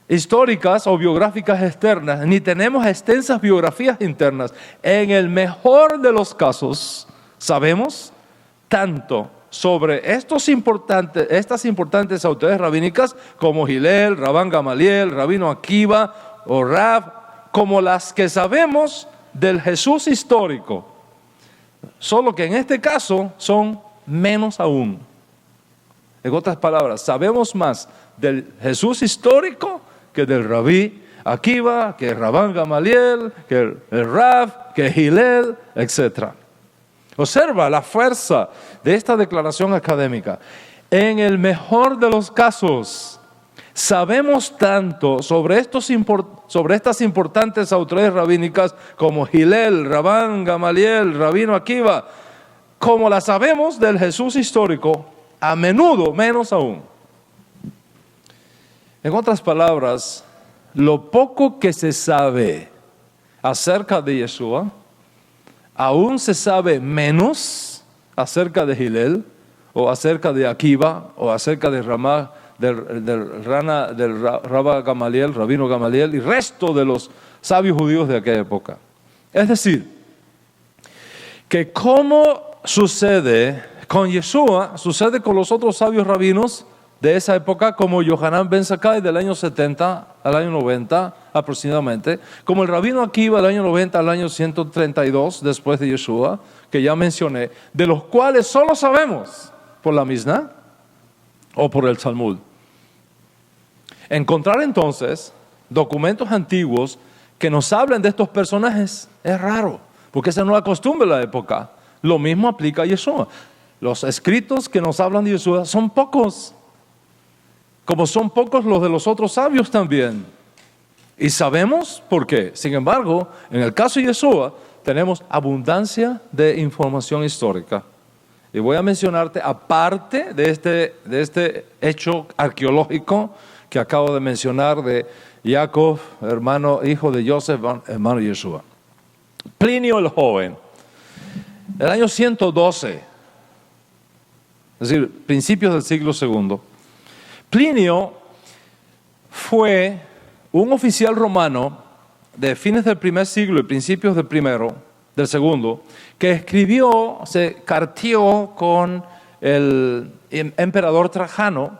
históricas o biográficas externas, ni tenemos extensas biografías internas. En el mejor de los casos, sabemos tanto sobre estas importantes autoridades rabínicas como Hillel, Rabán Gamaliel, Rabino Akiva o Rab, como las que sabemos del Jesús histórico. Solo que en este caso son menos aún. En otras palabras, sabemos más del Jesús histórico que del Rabí Akiva, que Rabán Gamaliel, que el Rab, que Hillel, etc. Observa la fuerza de esta declaración académica. En el mejor de los casos, sabemos tanto sobre estas importantes autoridades rabínicas como Hillel, Rabán Gamaliel, Rabino Akiva, como la sabemos del Jesús histórico, a menudo menos aún. En otras palabras, lo poco que se sabe acerca de Yeshua, aún se sabe menos acerca de Hillel, o acerca de Akiva, o acerca de Rabino Gamaliel y resto de los sabios judíos de aquella época. Es decir, que como sucede con Yeshua, sucede con los otros sabios rabinos de esa época, como Yohanan ben Zakkai del año 70 al año 90 aproximadamente, como el rabino Akiva del año 90 al año 132 después de Yeshua, que ya mencioné, de los cuales solo sabemos por la Mishnah o por el Talmud. Encontrar entonces documentos antiguos que nos hablen de estos personajes es raro, porque esa no es la costumbre de la época. Lo mismo aplica a Yeshua. Los escritos que nos hablan de Yeshua son pocos, como son pocos los de los otros sabios también. Y sabemos por qué. Sin embargo, en el caso de Yeshua, tenemos abundancia de información histórica. Y voy a mencionarte, aparte de este hecho arqueológico que acabo de mencionar de Jacob, hijo de Joseph, hermano de Yeshua. Plinio el Joven, el año 112, es decir, principios del siglo II. Plinio fue un oficial romano de fines del primer siglo y principios del segundo, que escribió, se carteó con el emperador Trajano,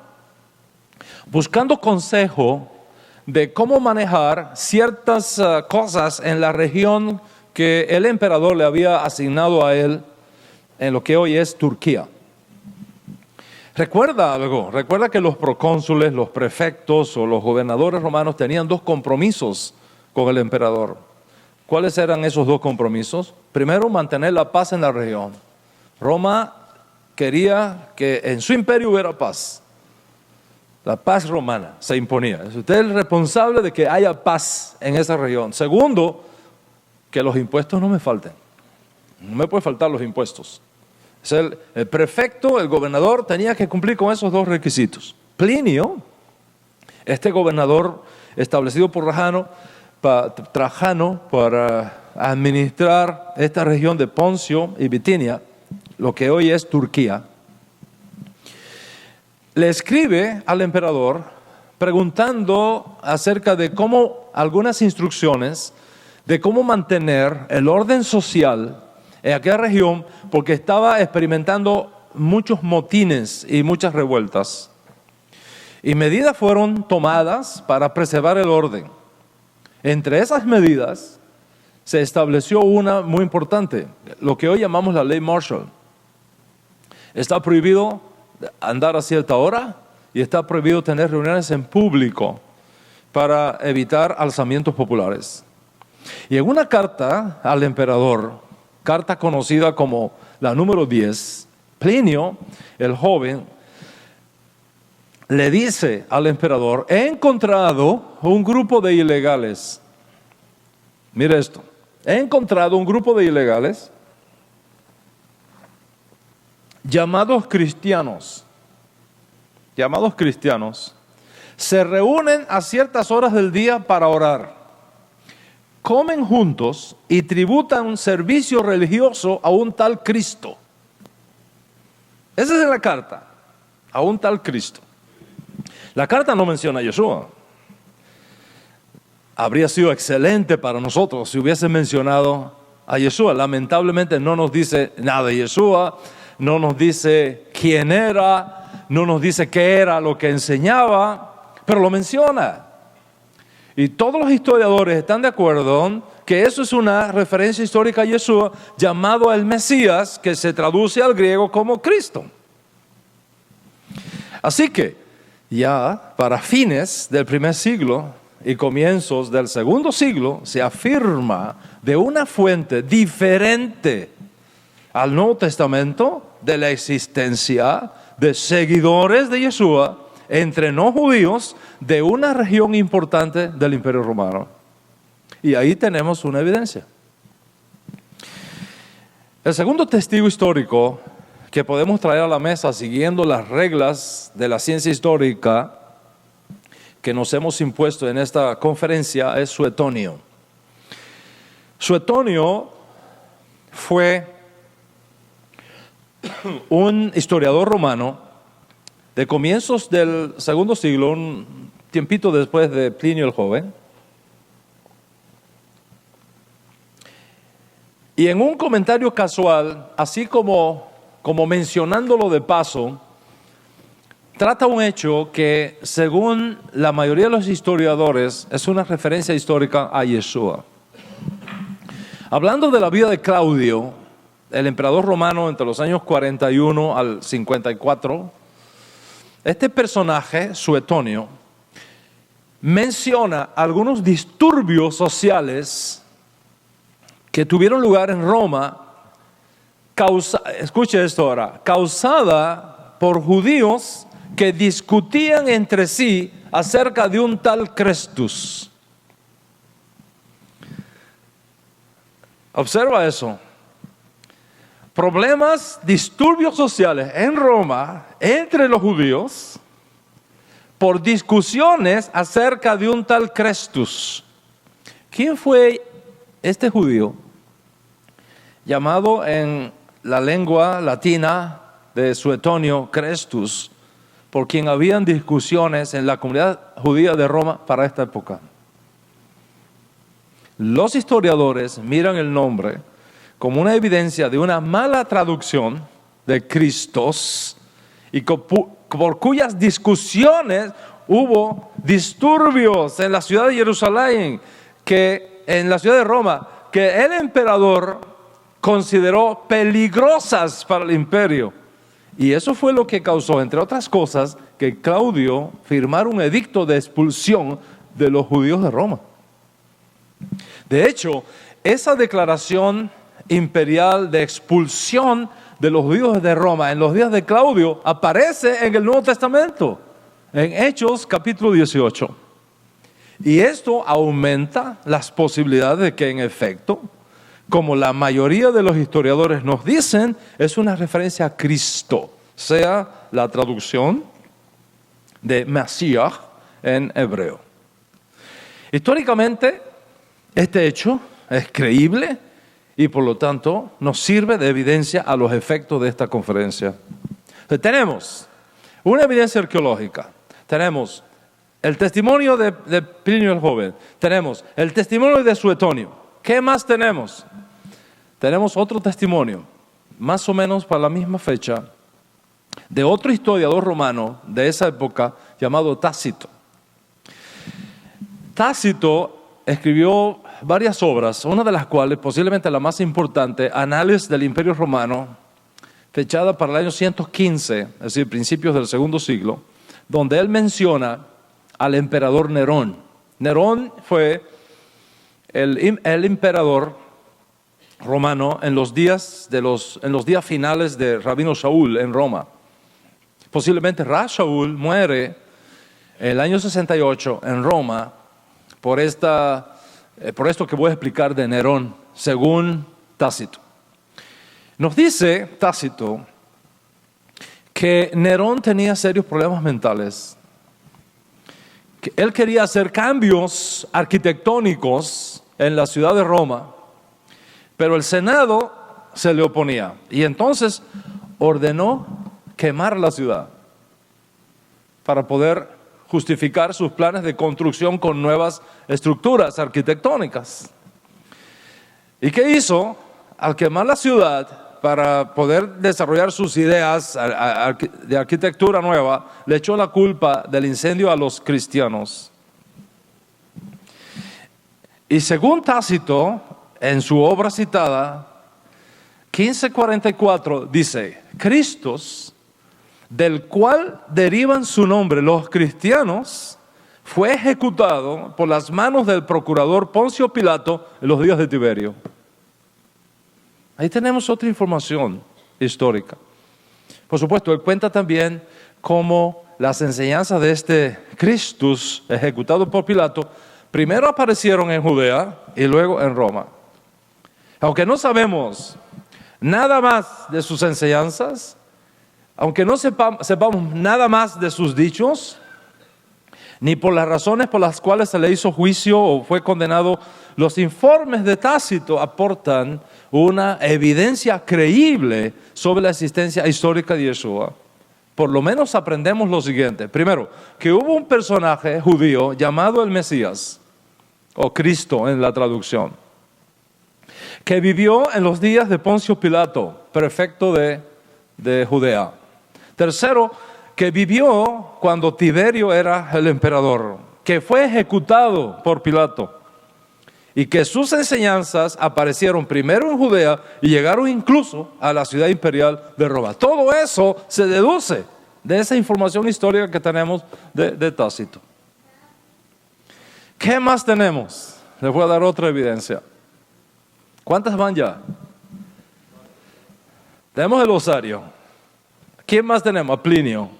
buscando consejo de cómo manejar ciertas cosas en la región que el emperador le había asignado a él en lo que hoy es Turquía. Recuerda que los procónsules, los prefectos o los gobernadores romanos tenían dos compromisos con el emperador. ¿Cuáles eran esos dos compromisos? Primero, mantener la paz en la región. Roma quería que en su imperio hubiera paz. La paz romana se imponía. Usted es el responsable de que haya paz en esa región. Segundo, que los impuestos no me falten. No me pueden faltar los impuestos. El prefecto, el gobernador, tenía que cumplir con esos dos requisitos. Plinio, este gobernador establecido por Trajano para administrar esta región de Poncio y Bitinia, lo que hoy es Turquía, le escribe al emperador preguntando acerca de algunas instrucciones de cómo mantener el orden social en aquella región, porque estaba experimentando muchos motines y muchas revueltas. Y medidas fueron tomadas para preservar el orden. Entre esas medidas se estableció una muy importante, lo que hoy llamamos la ley Marshall. Está prohibido andar a cierta hora y está prohibido tener reuniones en público para evitar alzamientos populares. Y en una carta al emperador, carta conocida como la número 10, Plinio, el joven, le dice al emperador: he encontrado un grupo de ilegales. Mire esto, he encontrado un grupo de ilegales llamados cristianos, se reúnen a ciertas horas del día para orar, comen juntos y tributan un servicio religioso a un tal Cristo. Esa es la carta, a un tal Cristo. La carta no menciona a Yeshua. Habría sido excelente para nosotros si hubiese mencionado a Yeshua. Lamentablemente no nos dice nada de Yeshua, no nos dice quién era, no nos dice qué era lo que enseñaba, pero lo menciona. Y todos los historiadores están de acuerdo que eso es una referencia histórica a Yeshua, llamado el Mesías, que se traduce al griego como Cristo. Así que ya para fines del primer siglo y comienzos del segundo siglo se afirma de una fuente diferente al Nuevo Testamento de la existencia de seguidores de Yeshua entre no judíos de una región importante del Imperio Romano. Y ahí tenemos una evidencia. El segundo testigo histórico que podemos traer a la mesa siguiendo las reglas de la ciencia histórica que nos hemos impuesto en esta conferencia es Suetonio. Suetonio fue un historiador romano de comienzos del segundo siglo, un tiempito después de Plinio el Joven. Y en un comentario casual, así como mencionándolo de paso, trata un hecho que, según la mayoría de los historiadores, es una referencia histórica a Yeshua. Hablando de la vida de Claudio, el emperador romano entre los años 41 al 54, este personaje, Suetonio, menciona algunos disturbios sociales que tuvieron lugar en Roma, escuche esto ahora, causada por judíos que discutían entre sí acerca de un tal Crestus. Observa eso. Problemas, disturbios sociales en Roma entre los judíos por discusiones acerca de un tal Crestus. ¿Quién fue este judío llamado en la lengua latina de Suetonio Crestus, por quien habían discusiones en la comunidad judía de Roma para esta época? Los historiadores miran el nombre como una evidencia de una mala traducción de Cristos y por cuyas discusiones hubo disturbios en la ciudad de Jerusalén, en la ciudad de Roma, que el emperador consideró peligrosas para el imperio. Y eso fue lo que causó, entre otras cosas, que Claudio firmara un edicto de expulsión de los judíos de Roma. De hecho, esa declaración imperial de expulsión de los judíos de Roma en los días de Claudio aparece en el Nuevo Testamento, en Hechos capítulo 18. Y esto aumenta las posibilidades de que, en efecto, como la mayoría de los historiadores nos dicen, es una referencia a Cristo, sea la traducción de Mashiach en hebreo. Históricamente, este hecho es creíble y por lo tanto nos sirve de evidencia a los efectos de esta conferencia. Entonces, tenemos una evidencia arqueológica, tenemos el testimonio de Plinio el Joven, tenemos el testimonio de Suetonio. ¿Qué más tenemos? Tenemos otro testimonio, más o menos para la misma fecha, de otro historiador romano de esa época llamado Tácito. Tácito escribió varias obras, una de las cuales, posiblemente la más importante, Análisis del Imperio Romano, fechada para el año 115, es decir, principios del segundo siglo, donde él menciona al emperador Nerón. Nerón fue el emperador romano en los días finales de Rabino Shaul en Roma. Posiblemente Shaul muere en el año 68 en Roma por esto que voy a explicar de Nerón, según Tácito. Nos dice Tácito que Nerón tenía serios problemas mentales, que él quería hacer cambios arquitectónicos en la ciudad de Roma, pero el Senado se le oponía y entonces ordenó quemar la ciudad para poder justificar sus planes de construcción con nuevas estructuras arquitectónicas. ¿Y qué hizo? Al quemar la ciudad para poder desarrollar sus ideas de arquitectura nueva, le echó la culpa del incendio a los cristianos. Y según Tácito, en su obra citada, 1544, dice: Cristos, del cual derivan su nombre los cristianos, fue ejecutado por las manos del procurador Poncio Pilato en los días de Tiberio. Ahí tenemos otra información histórica. Por supuesto, él cuenta también cómo las enseñanzas de este Cristus ejecutado por Pilato primero aparecieron en Judea y luego en Roma. Aunque no sabemos nada más de sus enseñanzas, aunque no sepamos nada más de sus dichos, ni por las razones por las cuales se le hizo juicio o fue condenado, los informes de Tácito aportan una evidencia creíble sobre la existencia histórica de Yeshua por lo menos aprendemos lo siguiente. Primero, que hubo un personaje judío llamado el Mesías, o Cristo en la traducción, que vivió en los días de Poncio Pilato, prefecto de Judea. Tercero, que vivió cuando Tiberio era el emperador, que fue ejecutado por Pilato, y que sus enseñanzas aparecieron primero en Judea y llegaron incluso a la ciudad imperial de Roma. Todo eso se deduce de esa información histórica que tenemos de Tácito. ¿Qué más tenemos? Les voy a dar otra evidencia. ¿Cuántas van ya? Tenemos el osario. ¿Quién más tenemos? A Plinio.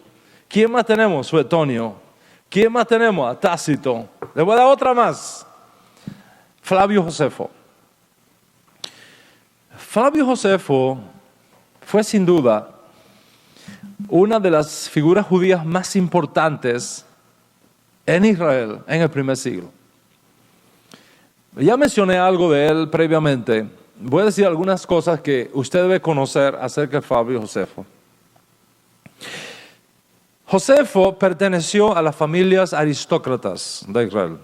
¿Quién más tenemos? Suetonio. ¿Quién más tenemos? A Tácito. Les voy a dar otra más. Flavio Josefo. Flavio Josefo fue sin duda una de las figuras judías más importantes en Israel en el primer siglo. Ya mencioné algo de él previamente. Voy a decir algunas cosas que usted debe conocer acerca de Flavio Josefo. Josefo perteneció a las familias aristócratas de Israel.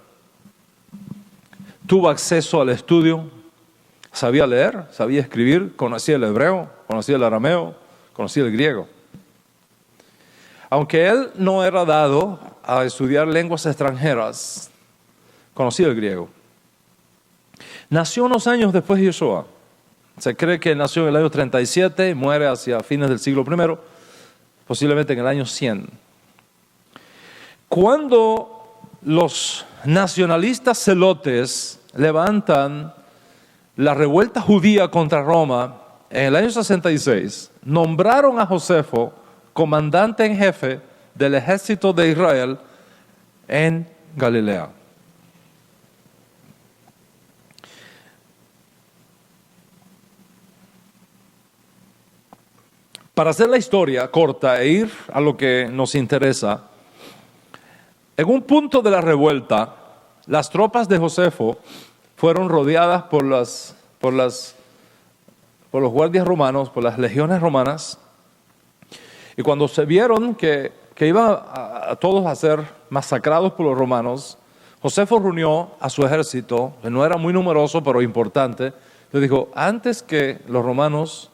Tuvo acceso al estudio, sabía leer, sabía escribir, conocía el hebreo, conocía el arameo, conocía el griego. Aunque él no era dado a estudiar lenguas extranjeras, conocía el griego. Nació unos años después de Yeshua. Se cree que nació en el año 37 y muere hacia fines del siglo I, posiblemente en el año 100. Cuando los nacionalistas celotes levantan la revuelta judía contra Roma en el año 66, nombraron a Josefo comandante en jefe del ejército de Israel en Galilea. Para hacer la historia corta e ir a lo que nos interesa, en un punto de la revuelta, las tropas de Josefo fueron rodeadas por los guardias romanos, por las legiones romanas, y cuando se vieron que iban a todos a ser masacrados por los romanos, Josefo reunió a su ejército, que no era muy numeroso, pero importante. Le dijo, antes que los romanos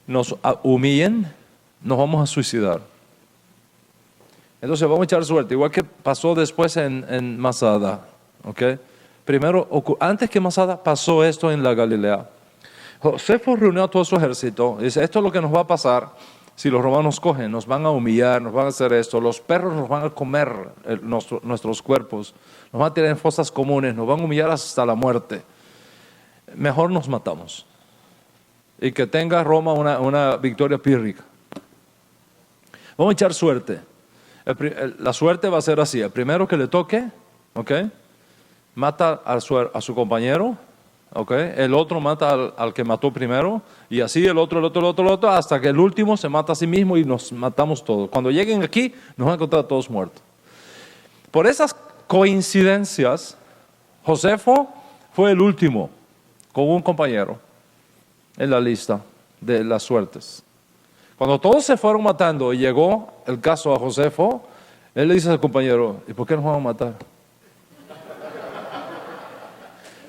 nos humillen, nos vamos a suicidar. Entonces vamos a echar suerte, igual que pasó después en Masada. ¿Okay? Primero, antes que Masada, pasó esto en la Galilea. Josefo reunió a todo su ejército y dice, esto es lo que nos va a pasar si los romanos cogen, nos van a humillar, nos van a hacer esto, los perros nos van a comer nuestros cuerpos, nos van a tirar en fosas comunes, nos van a humillar hasta la muerte. Mejor nos matamos. Y que tenga Roma una victoria pírrica. Vamos a echar suerte. La suerte va a ser así. El primero que le toque, ¿okay? Mata a su compañero, ¿okay? El otro mata al que mató primero, y así el otro, hasta que el último se mata a sí mismo y nos matamos todos. Cuando lleguen aquí, nos van a encontrar todos muertos. Por esas coincidencias, Josefo fue el último con un compañero en la lista de las suertes. Cuando todos se fueron matando y llegó el caso a Josefo, él le dice al compañero, ¿y por qué nos vamos a matar?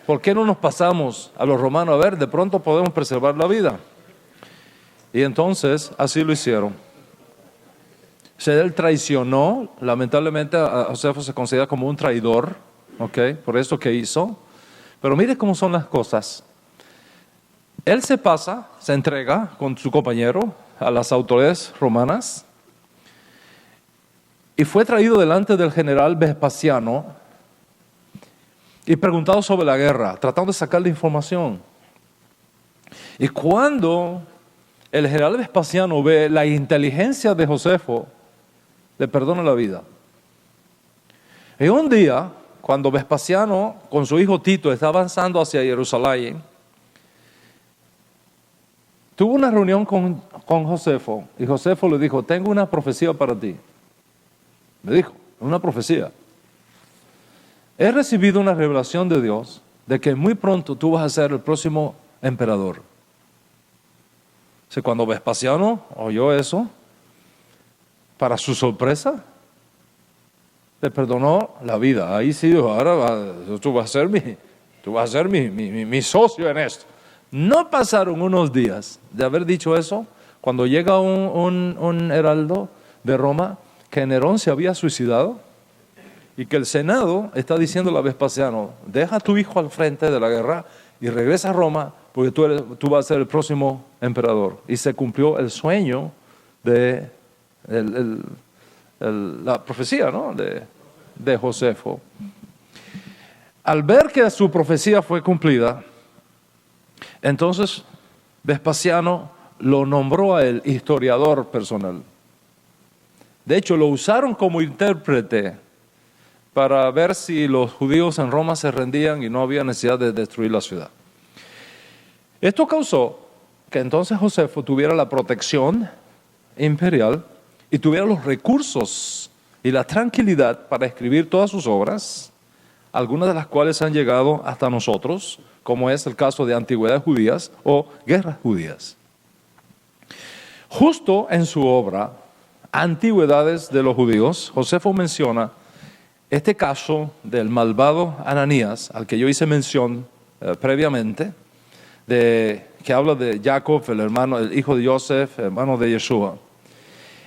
¿Por qué no nos pasamos a los romanos? A ver, de pronto podemos preservar la vida. Y entonces así lo hicieron. Él traicionó, lamentablemente a Josefo se considera como un traidor, ¿okay? Por esto que hizo. Pero mire cómo son las cosas. Él se entrega con su compañero a las autoridades romanas y fue traído delante del general Vespasiano y preguntado sobre la guerra, tratando de sacarle información. Y cuando el general Vespasiano ve la inteligencia de Josefo, le perdona la vida. Y un día, cuando Vespasiano con su hijo Tito está avanzando hacia Jerusalén, tuvo una reunión con Josefo y Josefo le dijo, tengo una profecía para ti. Le dijo, una profecía. He recibido una revelación de Dios de que muy pronto tú vas a ser el próximo emperador. Cuando Vespasiano oyó eso, para su sorpresa, le perdonó la vida. Ahí sí dijo, ahora tú vas a ser mi socio en esto. No pasaron unos días de haber dicho eso, cuando llega un heraldo de Roma, que Nerón se había suicidado y que el Senado está diciendo a Vespasiano, deja a tu hijo al frente de la guerra y regresa a Roma, porque tú vas a ser el próximo emperador. Y se cumplió el sueño de la profecía, ¿no? de Josefo. Al ver que su profecía fue cumplida, entonces Vespasiano lo nombró a él historiador personal. De hecho, lo usaron como intérprete para ver si los judíos en Roma se rendían y no había necesidad de destruir la ciudad. Esto causó que entonces Josefo tuviera la protección imperial y tuviera los recursos y la tranquilidad para escribir todas sus obras, algunas de las cuales han llegado hasta nosotros, como es el caso de Antigüedades Judías o Guerras Judías. Justo en su obra, Antigüedades de los Judíos, Josefo menciona este caso del malvado Ananías, al que yo hice mención previamente, que habla de Jacob, el hijo de Joseph, hermano de Yeshua.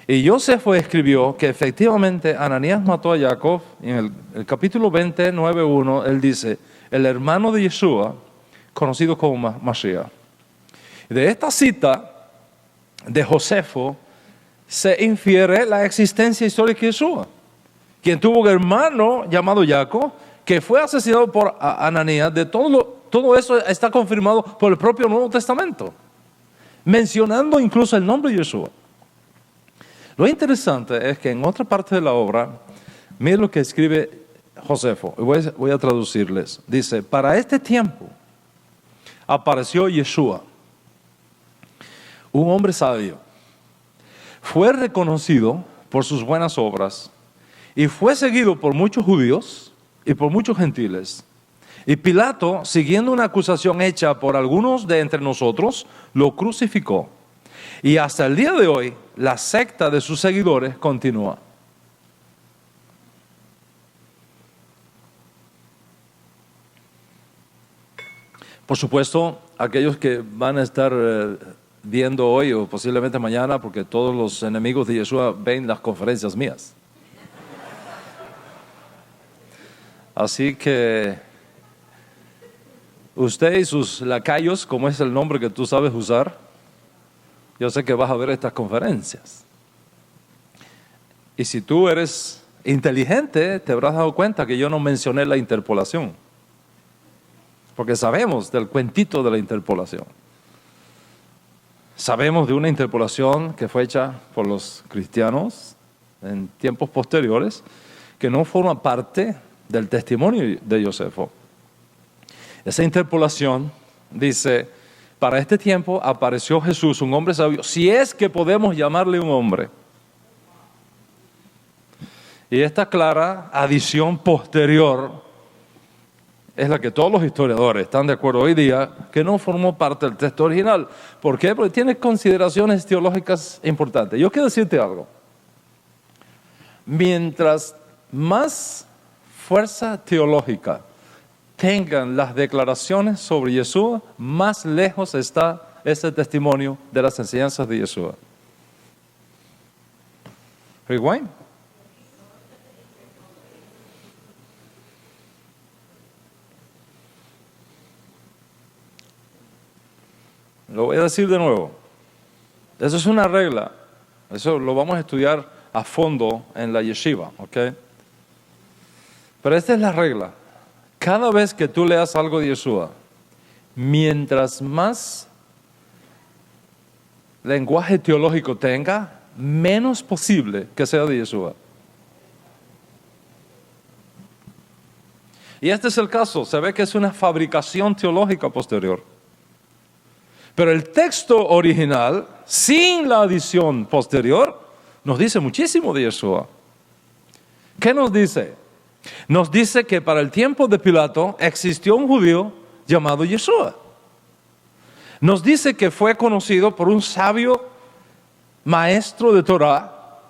Y Josefo escribió que efectivamente Ananías mató a Jacob, y en el capítulo 20, 9:1, él dice, el hermano de Yeshua, conocido como Mashiach. De esta cita de Josefo se infiere la existencia histórica de Yeshua, quien tuvo un hermano llamado Jacob, que fue asesinado por Ananías. Todo eso está confirmado por el propio Nuevo Testamento, mencionando incluso el nombre de Yeshua. Lo interesante es que en otra parte de la obra, miren lo que escribe Josefo, voy a traducirles. Dice, para este tiempo apareció Yeshua, un hombre sabio. Fue reconocido por sus buenas obras y fue seguido por muchos judíos y por muchos gentiles. Y Pilato, siguiendo una acusación hecha por algunos de entre nosotros, lo crucificó. Y hasta el día de hoy, la secta de sus seguidores continúa. Por supuesto, aquellos que van a estar viendo hoy o posiblemente mañana, porque todos los enemigos de Yeshua ven las conferencias mías. Así que usted y sus lacayos, como es el nombre que tú sabes usar, yo sé que vas a ver estas conferencias. Y si tú eres inteligente, te habrás dado cuenta que yo no mencioné la interpolación, porque sabemos del cuentito de la interpolación. Sabemos de una interpolación que fue hecha por los cristianos en tiempos posteriores, que no forma parte del testimonio de Josefo. Esa interpolación dice, para este tiempo apareció Jesús, un hombre sabio, si es que podemos llamarle un hombre. Y esta clara adición posterior es la que todos los historiadores están de acuerdo hoy día, que no formó parte del texto original. ¿Por qué? Porque tiene consideraciones teológicas importantes. Yo quiero decirte algo. Mientras más fuerza teológica tengan las declaraciones sobre Yeshua, más lejos está ese testimonio de las enseñanzas de Yeshua. Rewind. Lo voy a decir de nuevo. Eso es una regla. Eso lo vamos a estudiar a fondo en la yeshiva, ¿ok? Pero esta es la regla. Cada vez que tú leas algo de Yeshua, mientras más lenguaje teológico tenga, menos posible que sea de Yeshua. Y este es el caso. Se ve que es una fabricación teológica posterior. Pero el texto original, sin la adición posterior, nos dice muchísimo de Yeshua. ¿Qué nos dice? Nos dice que para el tiempo de Pilato existió un judío llamado Yeshua. Nos dice que fue conocido por un sabio maestro de Torah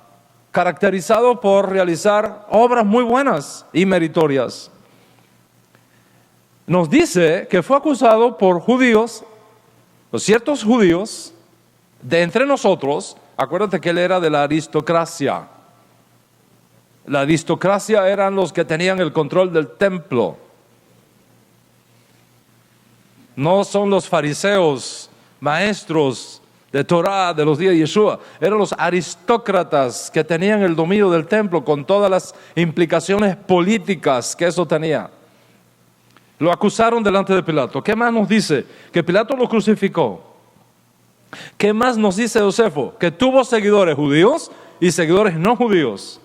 caracterizado por realizar obras muy buenas y meritorias. Nos dice que fue acusado por judíos, los ciertos judíos, de entre nosotros. Acuérdate que él era de la aristocracia. La aristocracia eran los que tenían el control del templo. No son los fariseos, maestros de Torah de los días de Yeshua. Eran los aristócratas que tenían el dominio del templo con todas las implicaciones políticas que eso tenía. Lo acusaron delante de Pilato. ¿Qué más nos dice? Que Pilato lo crucificó. ¿Qué más nos dice Josefo? Que tuvo seguidores judíos y seguidores no judíos.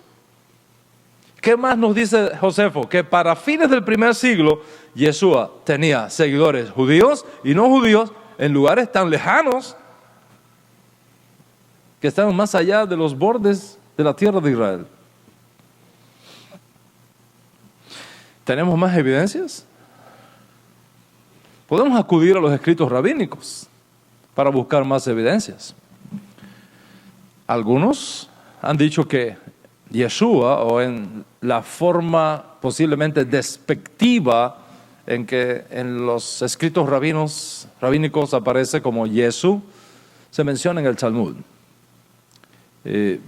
¿Qué más nos dice Josefo? Que para fines del primer siglo, Yeshua tenía seguidores judíos y no judíos en lugares tan lejanos que estaban más allá de los bordes de la tierra de Israel. ¿Tenemos más evidencias? Podemos acudir a los escritos rabínicos para buscar más evidencias. Algunos han dicho que Yeshua, o en la forma posiblemente despectiva en que en los escritos rabínicos aparece como Jesús, se menciona en el Talmud.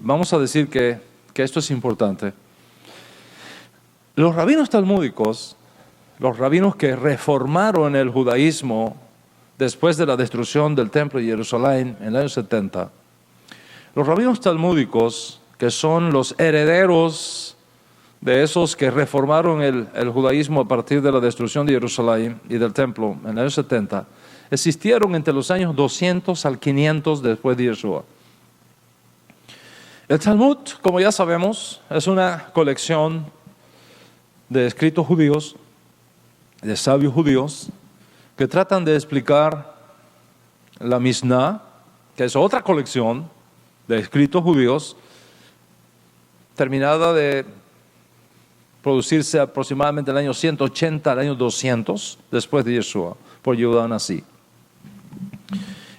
Vamos a decir que esto es importante. Los rabinos talmúdicos, los rabinos que reformaron el judaísmo después de la destrucción del templo de Jerusalén en el año 70, los rabinos talmúdicos, que son los herederos de esos que reformaron el judaísmo a partir de la destrucción de Jerusalén y del templo en el año 70, existieron entre los años 200 al 500 después de Yeshua. El Talmud, como ya sabemos, es una colección de escritos judíos, de sabios judíos, que tratan de explicar la Mishnah, que es otra colección de escritos judíos, terminada de producirse aproximadamente en el año 180 al año 200 después de Yeshua, por Yehuda Nasi.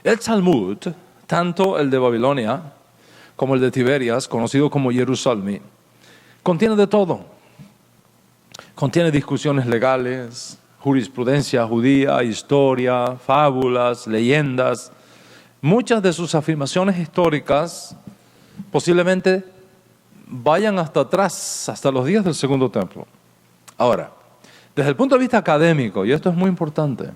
El Talmud, tanto el de Babilonia como el de Tiberias, conocido como Jerusalmi, contiene de todo. Contiene discusiones legales, jurisprudencia judía, historia, fábulas, leyendas. Muchas de sus afirmaciones históricas posiblemente vayan hasta atrás, hasta los días del Segundo Templo. Ahora, desde el punto de vista académico, y esto es muy importante,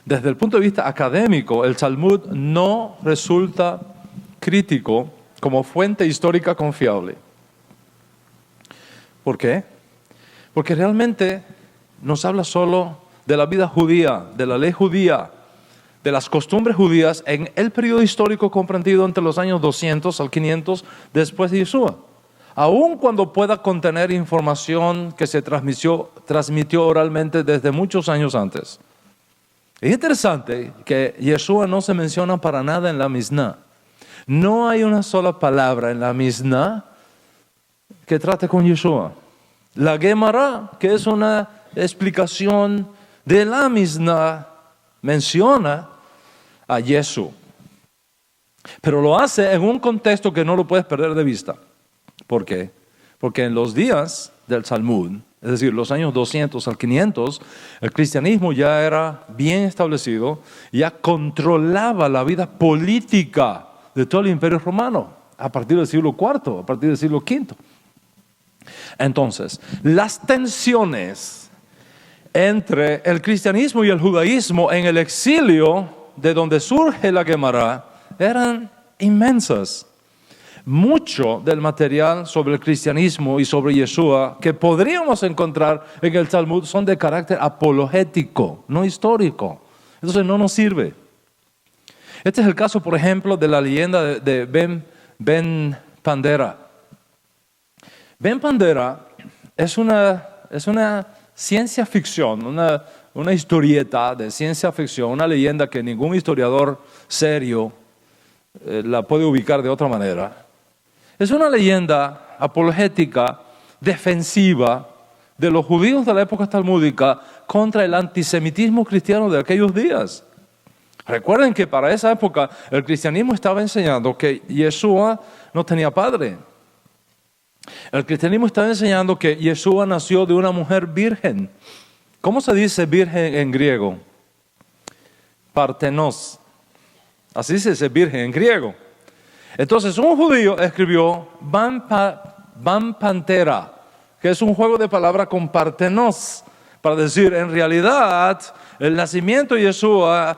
desde el punto de vista académico, el Talmud no resulta crítico como fuente histórica confiable. ¿Por qué? Porque realmente nos habla solo de la vida judía, de la ley judía, de las costumbres judías en el periodo histórico comprendido entre los años 200 al 500 después de Yeshua. Aun cuando pueda contener información que se transmitió oralmente desde muchos años antes. Es interesante que Yeshua no se menciona para nada en la Mishnah. No hay una sola palabra en la Mishnah que trate con Yeshua. La Gemara, que es una explicación de la Mishnah, menciona a Jesús. Pero lo hace en un contexto que no lo puedes perder de vista. ¿Por qué? Porque en los días del Talmud, es decir, los años 200 al 500, el cristianismo ya era bien establecido, ya controlaba la vida política de todo el imperio romano, a partir del siglo IV, a partir del siglo V. Entonces, las tensiones entre el cristianismo y el judaísmo en el exilio, de donde surge la Gemara, eran inmensas. Mucho del material sobre el cristianismo y sobre Yeshua que podríamos encontrar en el Talmud son de carácter apologético, no histórico. Entonces no nos sirve. Este es el caso, por ejemplo, de la leyenda de Ben Pandera. Ben Pandera es una ciencia ficción, una historieta de ciencia ficción, una leyenda que ningún historiador serio la puede ubicar de otra manera. Es una leyenda apologética, defensiva de los judíos de la época talmúdica contra el antisemitismo cristiano de aquellos días. Recuerden que para esa época el cristianismo estaba enseñando que Yeshua no tenía padre. El cristianismo estaba enseñando que Yeshua nació de una mujer virgen. ¿Cómo se dice virgen en griego? Partenos. Así se dice virgen en griego. Entonces un judío escribió Van Pantera, que es un juego de palabras con Partenos, para decir, en realidad, el nacimiento de Yeshua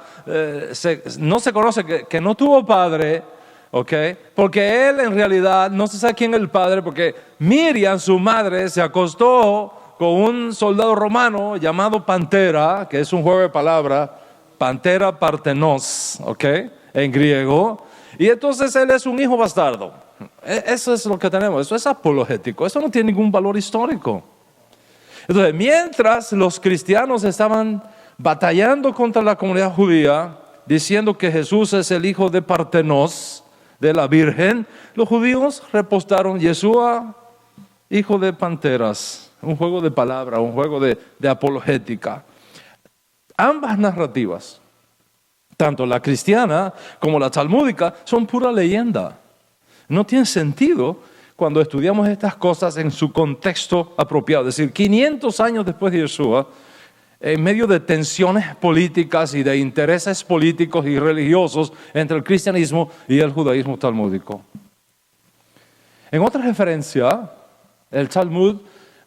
no se conoce que no tuvo padre, ¿ok? Porque él en realidad no se sabe quién es el padre, porque Miriam, su madre, se acostó con un soldado romano llamado Pantera, que es un juego de palabras, Pantera Partenos, ¿ok? En griego. Y entonces él es un hijo bastardo. Eso es lo que tenemos, eso es apologético, eso no tiene ningún valor histórico. Entonces, mientras los cristianos estaban batallando contra la comunidad judía, diciendo que Jesús es el hijo de Partenos, de la Virgen, los judíos repostaron Yeshua, hijo de panteras, un juego de palabras, un juego de apologética. Ambas narrativas, tanto la cristiana como la talmúdica, son pura leyenda. No tiene sentido cuando estudiamos estas cosas en su contexto apropiado. Es decir, 500 años después de Yeshua, en medio de tensiones políticas y de intereses políticos y religiosos entre el cristianismo y el judaísmo talmúdico. En otra referencia, el Talmud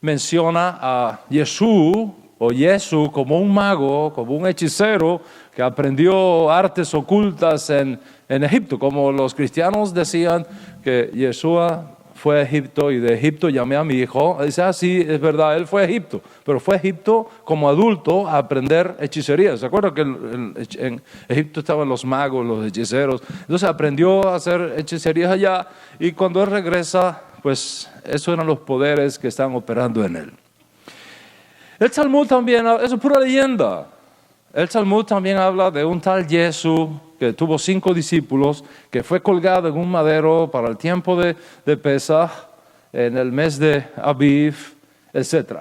menciona a Yeshua o Yesu como un mago, como un hechicero que aprendió artes ocultas en Egipto, como los cristianos decían que Yeshua fue a Egipto y de Egipto llamé a mi hijo. Dice, sí, es verdad, él fue a Egipto, pero fue a Egipto como adulto a aprender hechicería. ¿Se acuerdan que en Egipto estaban los magos, los hechiceros? Entonces aprendió a hacer hechicerías allá y cuando él regresa, pues esos eran los poderes que estaban operando en él. El Talmud también, eso es pura leyenda. El Talmud también habla de un tal Jesús que tuvo 5 discípulos, que fue colgado en un madero para el tiempo de Pesaj, en el mes de Aviv, etc.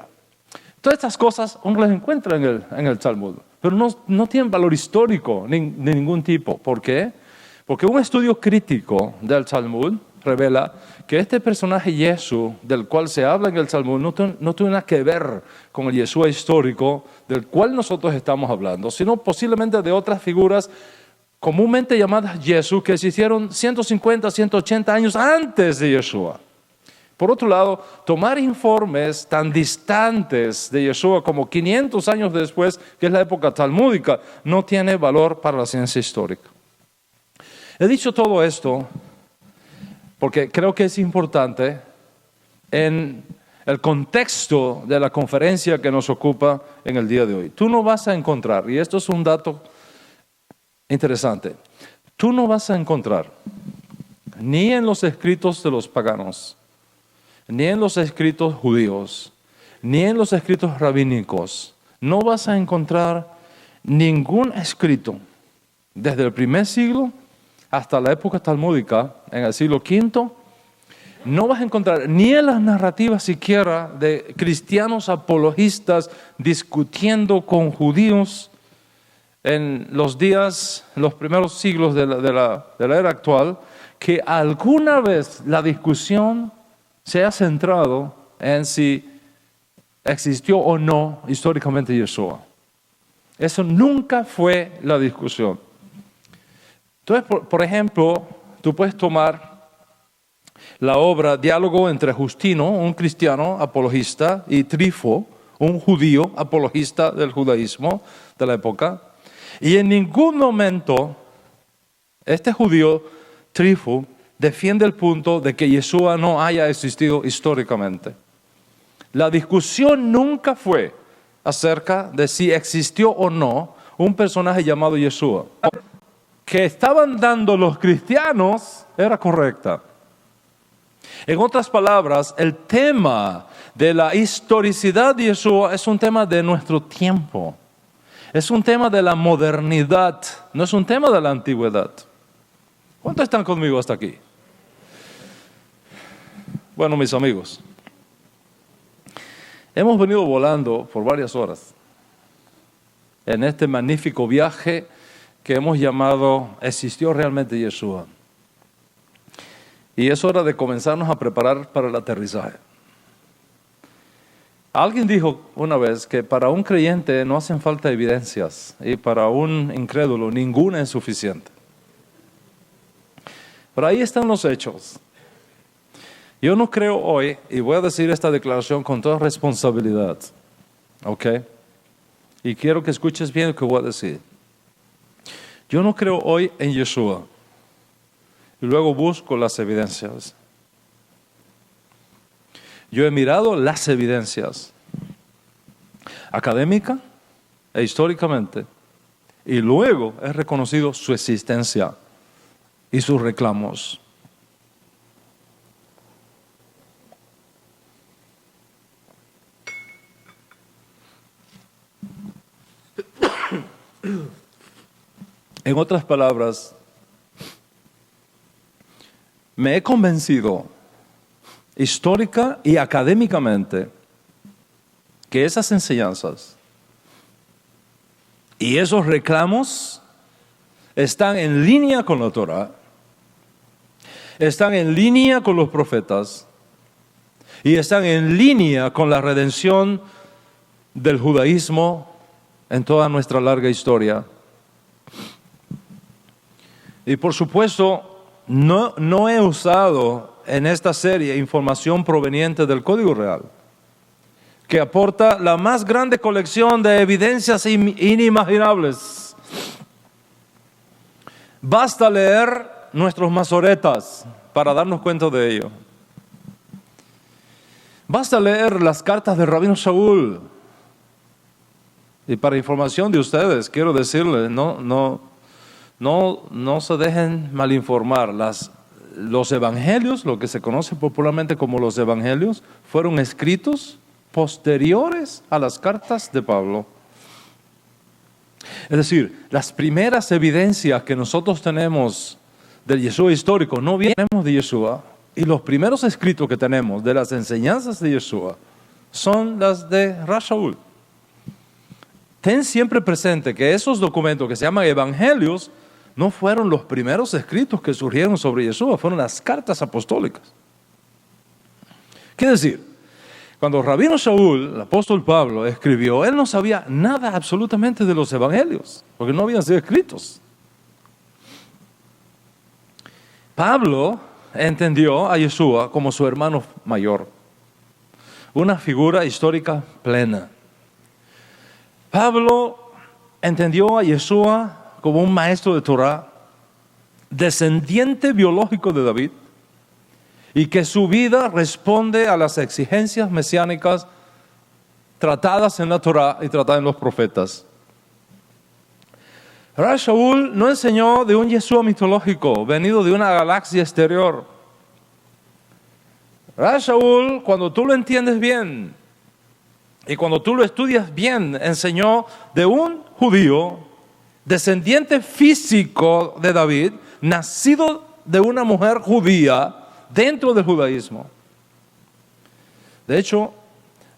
Todas estas cosas uno las encuentra en el Talmud, pero no tienen valor histórico de ningún tipo. ¿Por qué? Porque un estudio crítico del Talmud revela que este personaje Jesús, del cual se habla en el Talmud, no tiene nada que ver con el Yeshua histórico del cual nosotros estamos hablando, sino posiblemente de otras figuras comúnmente llamadas Jesús, que existieron 150, 180 años antes de Yeshua. Por otro lado, tomar informes tan distantes de Yeshua como 500 años después, que es la época talmúdica, no tiene valor para la ciencia histórica. He dicho todo esto porque creo que es importante en el contexto de la conferencia que nos ocupa en el día de hoy. Tú no vas a encontrar, y esto es un dato interesante, tú no vas a encontrar ni en los escritos de los paganos, ni en los escritos judíos, ni en los escritos rabínicos, no vas a encontrar ningún escrito desde el primer siglo hasta la época talmúdica, en el siglo V, no vas a encontrar ni en las narrativas siquiera de cristianos apologistas discutiendo con judíos en los días, en los primeros siglos de la era actual, que alguna vez la discusión se ha centrado en si existió o no históricamente Yeshua. Eso nunca fue la discusión. Entonces, por ejemplo, tú puedes tomar la obra Diálogo entre Justino, un cristiano apologista, y Trifo, un judío apologista del judaísmo de la época, y en ningún momento este judío, Trifo, defiende el punto de que Yeshua no haya existido históricamente. La discusión nunca fue acerca de si existió o no un personaje llamado Yeshua. Que estaban dando los cristianos era correcta. En otras palabras, el tema de la historicidad de Yeshua es un tema de nuestro tiempo. Es un tema de la modernidad, no es un tema de la antigüedad. ¿Cuántos están conmigo hasta aquí? Bueno, mis amigos, hemos venido volando por varias horas en este magnífico viaje que hemos llamado ¿existió realmente Yeshua? Y es hora de comenzarnos a preparar para el aterrizaje. Alguien dijo una vez que para un creyente no hacen falta evidencias y para un incrédulo ninguna es suficiente. Pero ahí están los hechos. Yo no creo hoy, y voy a decir esta declaración con toda responsabilidad, ¿ok? Y quiero que escuches bien lo que voy a decir. Yo no creo hoy en Yeshua y luego busco las evidencias. Yo he mirado las evidencias académica e históricamente y luego he reconocido su existencia y sus reclamos. En otras palabras, me he convencido histórica y académicamente que esas enseñanzas y esos reclamos están en línea con la Torah, están en línea con los profetas y están en línea con la redención del judaísmo en toda nuestra larga historia. Y por supuesto, no he usado en esta serie información proveniente del Código Real, que aporta la más grande colección de evidencias inimaginables. Basta leer nuestros masoretas para darnos cuenta de ello. Basta leer las cartas del Rabino Shaul. Y para información de ustedes, quiero decirles, no se dejen malinformar. Los evangelios, lo que se conoce popularmente como los evangelios, fueron escritos posteriores a las cartas de Pablo. Es decir, las primeras evidencias que nosotros tenemos del Yeshua histórico no vienen de Yeshua, y los primeros escritos que tenemos de las enseñanzas de Yeshua son las de Rav Shaul. Ten siempre presente que esos documentos que se llaman evangelios no fueron los primeros escritos que surgieron sobre Yeshua, fueron las cartas apostólicas. ¿Qué decir? Cuando Rabino Shaul, el apóstol Pablo, escribió, él no sabía nada absolutamente de los evangelios, porque no habían sido escritos. Pablo entendió a Yeshua como su hermano mayor, una figura histórica plena. Pablo entendió a Yeshua como un maestro de Torah, descendiente biológico de David, y que su vida responde a las exigencias mesiánicas tratadas en la Torah y tratadas en los profetas. Rav Shaul no enseñó de un Yeshua mitológico, venido de una galaxia exterior. Rav Shaul, cuando tú lo entiendes bien, y cuando tú lo estudias bien, enseñó de un judío, descendiente físico de David, nacido de una mujer judía dentro del judaísmo. De hecho,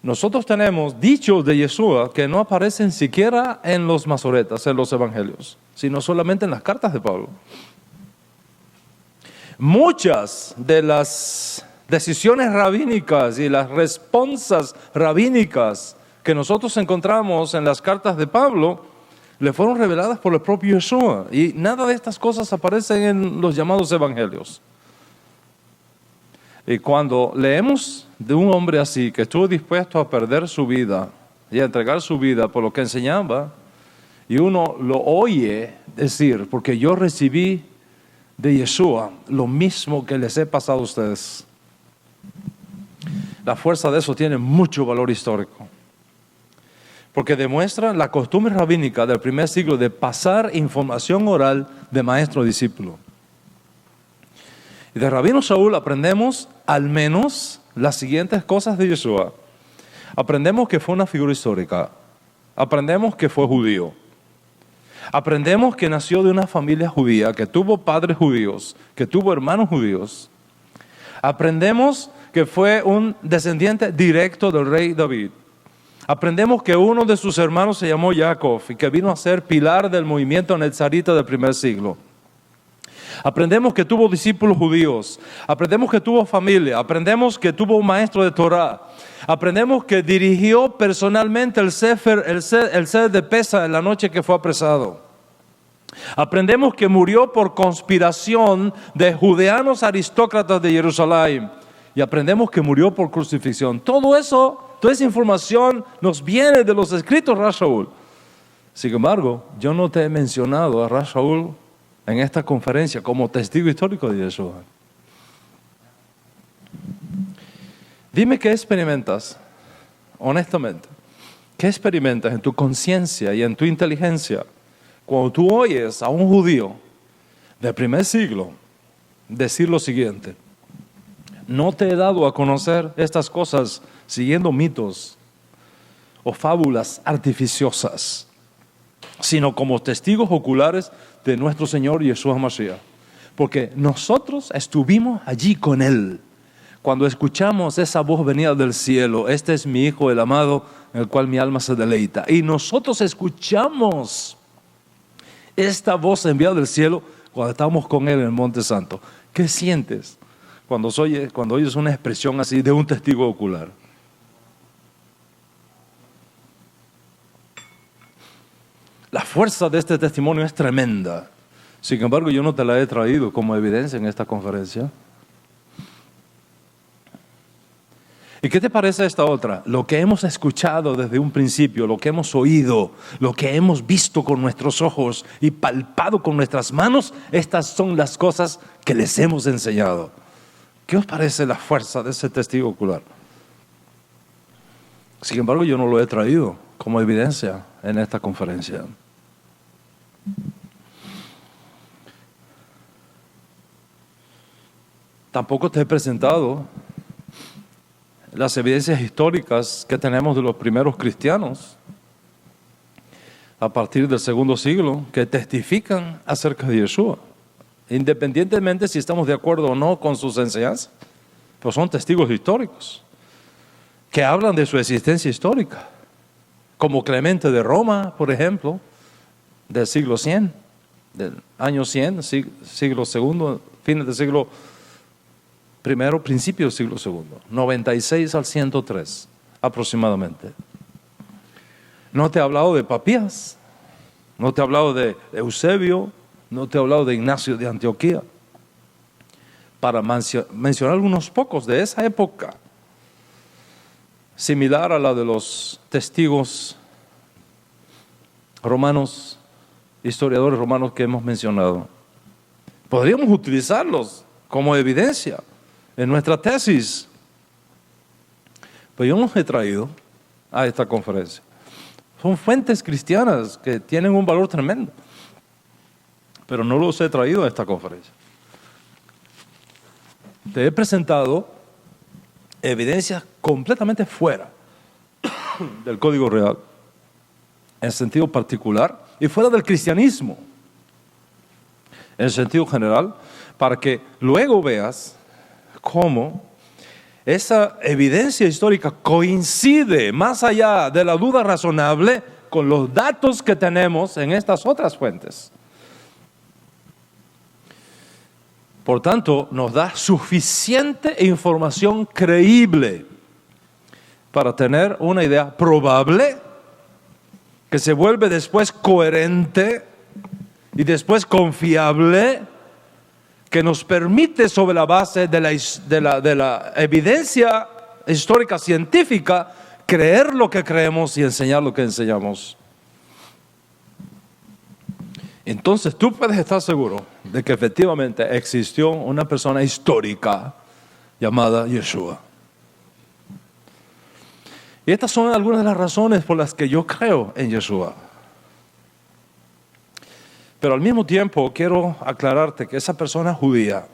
nosotros tenemos dichos de Yeshua que no aparecen siquiera en los masoretas, en los evangelios, sino solamente en las cartas de Pablo. Muchas de las decisiones rabínicas y las responsas rabínicas que nosotros encontramos en las cartas de Pablo le fueron reveladas por el propio Yeshua, y nada de estas cosas aparecen en los llamados evangelios. Y cuando leemos de un hombre así, que estuvo dispuesto a perder su vida y a entregar su vida por lo que enseñaba, y uno lo oye decir, porque yo recibí de Yeshua lo mismo que les he pasado a ustedes, la fuerza de eso tiene mucho valor histórico, porque demuestra la costumbre rabínica del primer siglo de pasar información oral de maestro a discípulo. Y de Rabino Shaul aprendemos al menos las siguientes cosas de Yeshua. Aprendemos que fue una figura histórica. Aprendemos que fue judío. Aprendemos que nació de una familia judía, que tuvo padres judíos, que tuvo hermanos judíos. Aprendemos que fue un descendiente directo del rey David. Aprendemos que uno de sus hermanos se llamó Jacob y que vino a ser pilar del movimiento netzarita del primer siglo. Aprendemos que tuvo discípulos judíos, aprendemos que tuvo familia, aprendemos que tuvo un maestro de Torah, aprendemos que dirigió personalmente el Seder de Pesa en la noche que fue apresado. Aprendemos que murió por conspiración de judeanos aristócratas de Jerusalén y aprendemos que murió por crucifixión. Todo eso, toda esa información nos viene de los escritos de Rav Shaul. Sin embargo, yo no te he mencionado a Rav Shaul en esta conferencia como testigo histórico de Yeshua. Dime qué experimentas, honestamente, qué experimentas en tu conciencia y en tu inteligencia cuando tú oyes a un judío del primer siglo decir lo siguiente: no te he dado a conocer estas cosas siguiendo mitos o fábulas artificiosas, sino como testigos oculares de nuestro Señor Yeshua Mashiach. Porque nosotros estuvimos allí con Él cuando escuchamos esa voz venida del cielo: este es mi Hijo el amado, en el cual mi alma se deleita. Y nosotros escuchamos esta voz enviada del cielo cuando estamos con Él en el Monte Santo. ¿Qué sientes cuando oyes una expresión así de un testigo ocular? La fuerza de este testimonio es tremenda. Sin embargo, yo no te la he traído como evidencia en esta conferencia. ¿Y qué te parece esta otra? Lo que hemos escuchado desde un principio, lo que hemos oído, lo que hemos visto con nuestros ojos y palpado con nuestras manos, estas son las cosas que les hemos enseñado. ¿Qué os parece la fuerza de ese testigo ocular? Sin embargo, yo no lo he traído como evidencia en esta conferencia. Tampoco te he presentado las evidencias históricas que tenemos de los primeros cristianos a partir del segundo siglo que testifican acerca de Yeshua, independientemente si estamos de acuerdo o no con sus enseñanzas, pero son testigos históricos que hablan de su existencia histórica, como Clemente de Roma, por ejemplo, del siglo 100, del año 100, siglo segundo, fines del siglo primero, principio del siglo segundo, 96 al 103 aproximadamente. No te he hablado de Papías, no te he hablado de Eusebio, no te he hablado de Ignacio de Antioquía, para mencionar algunos pocos de esa época, similar a la de los testigos romanos, historiadores romanos que hemos mencionado. Podríamos utilizarlos como evidencia en nuestra tesis, pero yo no los he traído a esta conferencia. Son fuentes cristianas que tienen un valor tremendo, pero no los he traído a esta conferencia. Te he presentado evidencias completamente fuera del Código Real, en sentido particular, y fuera del cristianismo, en sentido general, para que luego veas cómo esa evidencia histórica coincide, más allá de la duda razonable, con los datos que tenemos en estas otras fuentes. Por tanto, nos da suficiente información creíble para tener una idea probable, que se vuelve después coherente y después confiable, que nos permite, sobre la base de la evidencia histórica científica, creer lo que creemos y enseñar lo que enseñamos. Entonces tú puedes estar seguro de que efectivamente existió una persona histórica llamada Yeshua. Y estas son algunas de las razones por las que yo creo en Yeshua. Pero al mismo tiempo quiero aclararte que esa persona judía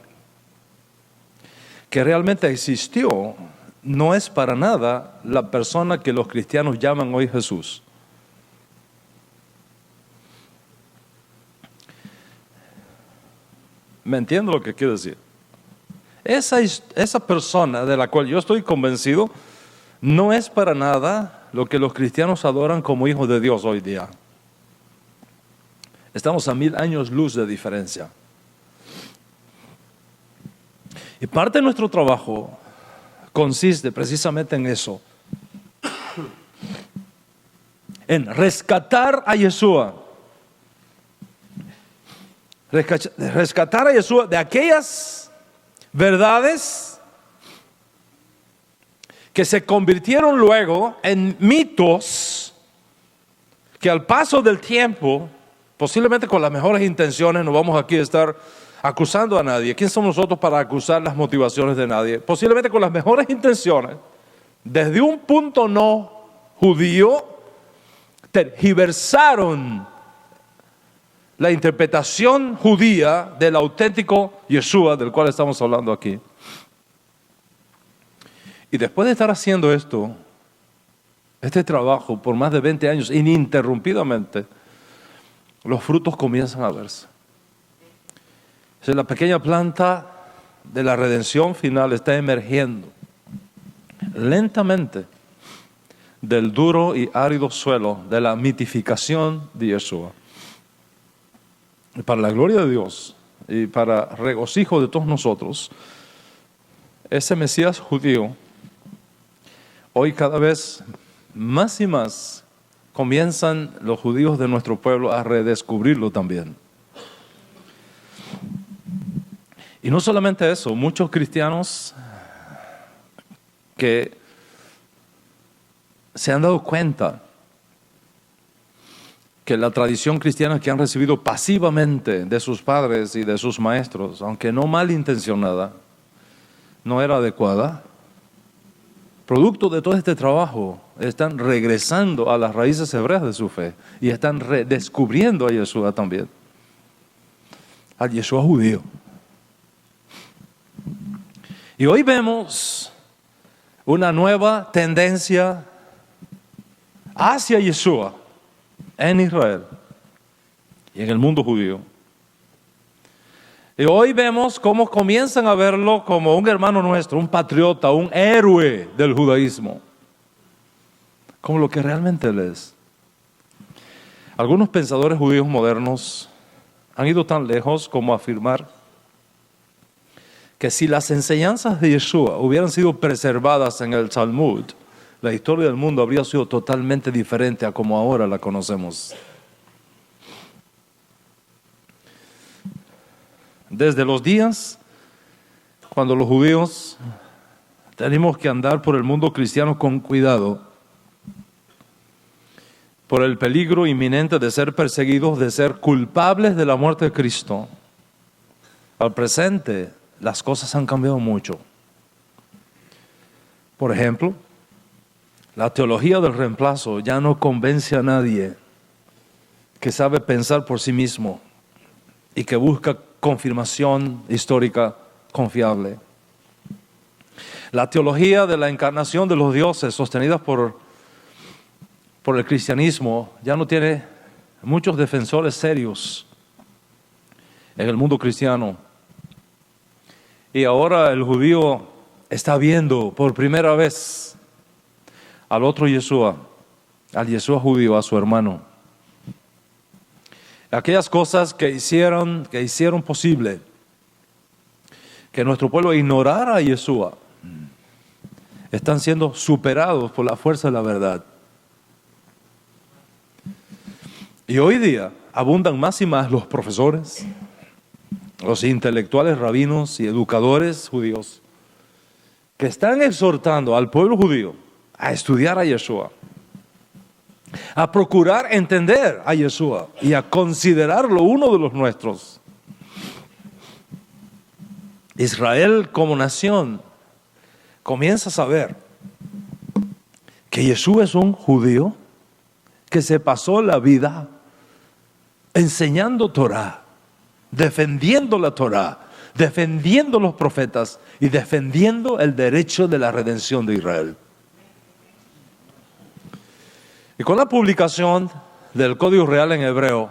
que realmente existió no es para nada la persona que los cristianos llaman hoy Jesús. ¿Me entiendo lo que quiero decir? Esa persona de la cual yo estoy convencido no es para nada lo que los cristianos adoran como hijos de Dios hoy día. Estamos a 1000 años luz de diferencia. Y parte de nuestro trabajo consiste precisamente en eso. En rescatar a Yeshua. Rescatar a Yeshua de aquellas verdades que se convirtieron luego en mitos que al paso del tiempo, posiblemente con las mejores intenciones, no vamos aquí a estar acusando a nadie. ¿Quién somos nosotros para acusar las motivaciones de nadie? Posiblemente con las mejores intenciones, desde un punto no judío, tergiversaron la interpretación judía del auténtico Yeshua, del cual estamos hablando aquí. Y después de estar haciendo este trabajo por más de 20 años, ininterrumpidamente, los frutos comienzan a verse. La pequeña planta de la redención final está emergiendo lentamente del duro y árido suelo de la mitificación de Yeshua. Y para la gloria de Dios y para regocijo de todos nosotros, ese Mesías judío, hoy cada vez más y más comienzan los judíos de nuestro pueblo a redescubrirlo también. Y no solamente eso, muchos cristianos que se han dado cuenta que la tradición cristiana que han recibido pasivamente de sus padres y de sus maestros, aunque no malintencionada, no era adecuada. Producto de todo este trabajo, están regresando a las raíces hebreas de su fe y están redescubriendo a Yeshua también, al Yeshua judío. Y hoy vemos una nueva tendencia hacia Yeshua en Israel y en el mundo judío. Y hoy vemos cómo comienzan a verlo como un hermano nuestro, un patriota, un héroe del judaísmo, como lo que realmente él es. Algunos pensadores judíos modernos han ido tan lejos como a afirmar que si las enseñanzas de Yeshua hubieran sido preservadas en el Talmud, la historia del mundo habría sido totalmente diferente a como ahora la conocemos. Desde los días cuando los judíos tenemos que andar por el mundo cristiano con cuidado, por el peligro inminente de ser perseguidos, de ser culpables de la muerte de Cristo, al presente las cosas han cambiado mucho. Por ejemplo, la teología del reemplazo ya no convence a nadie que sabe pensar por sí mismo y que busca confirmación histórica confiable. La teología de la encarnación de los dioses sostenida por el cristianismo ya no tiene muchos defensores serios en el mundo cristiano. Y ahora el judío está viendo por primera vez al otro Yeshua, al Yeshua judío, a su hermano. Aquellas cosas que hicieron posible que nuestro pueblo ignorara a Yeshua están siendo superados por la fuerza de la verdad. Y hoy día abundan más y más los profesores, los intelectuales, rabinos y educadores judíos que están exhortando al pueblo judío a estudiar a Yeshua, a procurar entender a Yeshua y a considerarlo uno de los nuestros. Israel como nación comienza a saber que Yeshua es un judío que se pasó la vida enseñando Torah, defendiendo la Torah, defendiendo los profetas y defendiendo el derecho de la redención de Israel. Y con la publicación del Código Real en hebreo,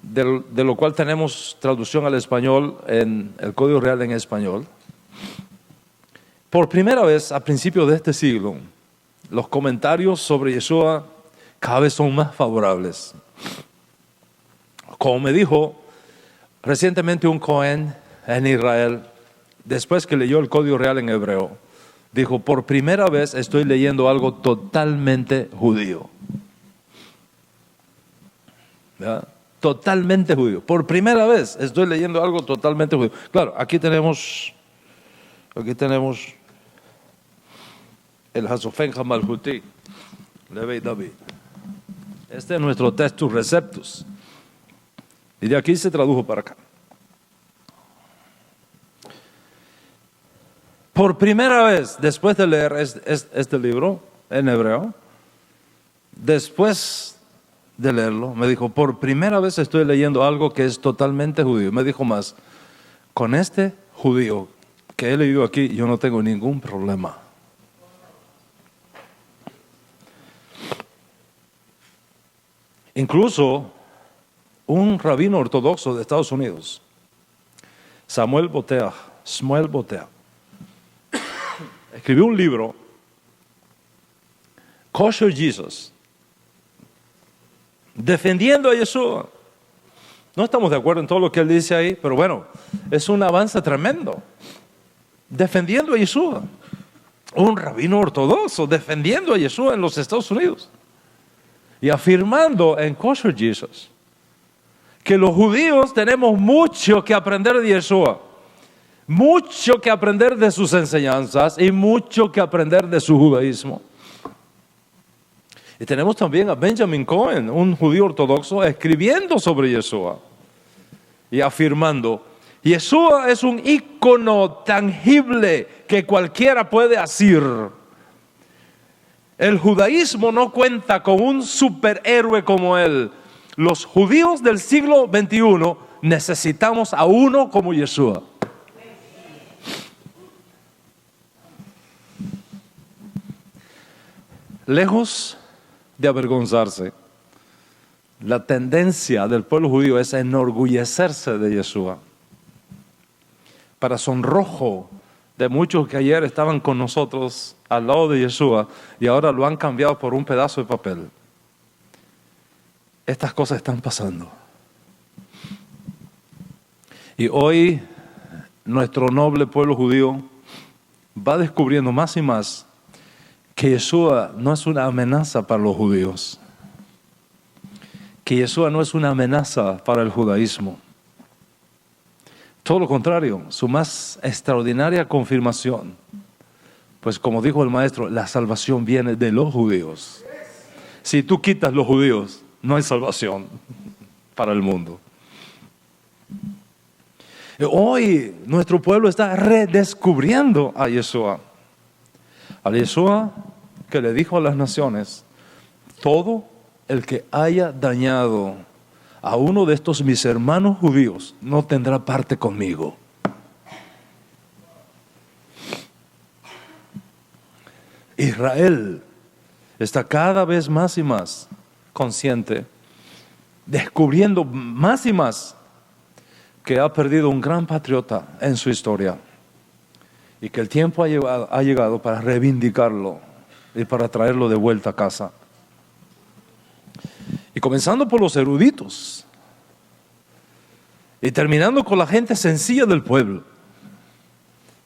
de lo cual tenemos traducción al español en el Código Real en español, por primera vez a principios de este siglo, los comentarios sobre Yeshua cada vez son más favorables. Como me dijo recientemente un Cohen en Israel, después que leyó el Código Real en hebreo, dijo: por primera vez estoy leyendo algo totalmente judío. ¿Verdad? Totalmente judío. Por primera vez estoy leyendo algo totalmente judío. Claro, aquí tenemos el Hasofen Hamalhuti, Levi David. Este es nuestro Textus Receptus. Y de aquí se tradujo para acá. Por primera vez, después de leer este libro en hebreo, después de leerlo, me dijo: por primera vez estoy leyendo algo que es totalmente judío. Me dijo más: con este judío que he leído aquí, yo no tengo ningún problema. Incluso un rabino ortodoxo de Estados Unidos, Shmuel Boteach, escribió un libro, Kosher Jesus, defendiendo a Yeshua. No estamos de acuerdo en todo lo que él dice ahí, pero bueno, es un avance tremendo. Defendiendo a Yeshua. Un rabino ortodoxo defendiendo a Yeshua en los Estados Unidos. Y afirmando en Kosher Jesus que los judíos tenemos mucho que aprender de Yeshua. Mucho que aprender de sus enseñanzas y mucho que aprender de su judaísmo. Y tenemos también a Benjamin Cohen, un judío ortodoxo, escribiendo sobre Yeshua y afirmando: Yeshua es un ícono tangible que cualquiera puede asir. El judaísmo no cuenta con un superhéroe como él. Los judíos del siglo XXI necesitamos a uno como Yeshua. Lejos de avergonzarse, la tendencia del pueblo judío es enorgullecerse de Yeshua. Para sonrojo de muchos que ayer estaban con nosotros al lado de Yeshua y ahora lo han cambiado por un pedazo de papel. Estas cosas están pasando. Y hoy nuestro noble pueblo judío va descubriendo más y más que Yeshua no es una amenaza para los judíos, que Yeshua no es una amenaza para el judaísmo. Todo lo contrario, su más extraordinaria confirmación, pues como dijo el maestro, la salvación viene de los judíos. Si tú quitas los judíos, no hay salvación para el mundo. Hoy nuestro pueblo está redescubriendo a Yeshua. A Yeshua que le dijo a las naciones: todo el que haya dañado a uno de estos mis hermanos judíos no tendrá parte conmigo. Israel está cada vez más y más consciente, descubriendo más y más que ha perdido un gran patriota en su historia y que el tiempo ha llegado para reivindicarlo y para traerlo de vuelta a casa. Y comenzando por los eruditos y terminando con la gente sencilla del pueblo,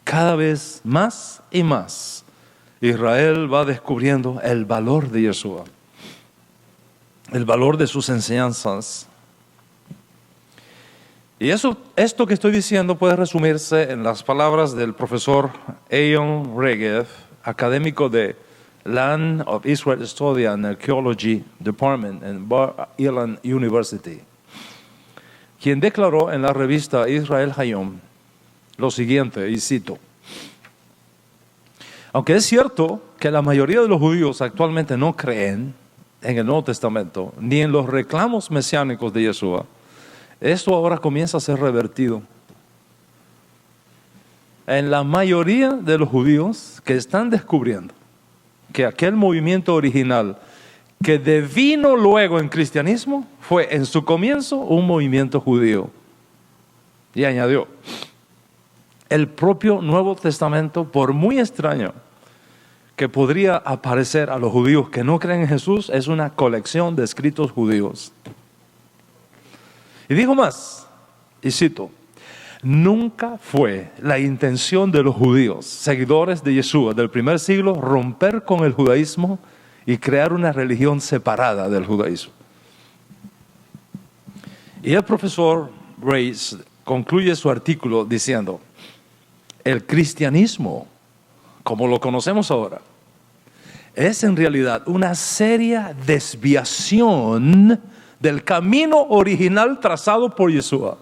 cada vez más y más Israel va descubriendo el valor de Yeshua, el valor de sus enseñanzas. Y esto que estoy diciendo puede resumirse en las palabras del profesor Eion Regev, académico de Land of Israel Study and Archaeology Department en Bar Ilan University, quien declaró en la revista Israel Hayom lo siguiente, y cito: aunque es cierto que la mayoría de los judíos actualmente no creen en el Nuevo Testamento ni en los reclamos mesiánicos de Yeshua, esto ahora comienza a ser revertido. En la mayoría de los judíos que están descubriendo que aquel movimiento original que devino luego en cristianismo fue en su comienzo un movimiento judío. Y añadió: el propio Nuevo Testamento, por muy extraño que podría aparecer a los judíos que no creen en Jesús es una colección de escritos judíos. Y dijo más, y cito: nunca fue la intención de los judíos, seguidores de Yeshua del primer siglo, romper con el judaísmo y crear una religión separada del judaísmo. Y el profesor Reis concluye su artículo diciendo: el cristianismo, como lo conocemos ahora, es en realidad una seria desviación del camino original trazado por Yeshua.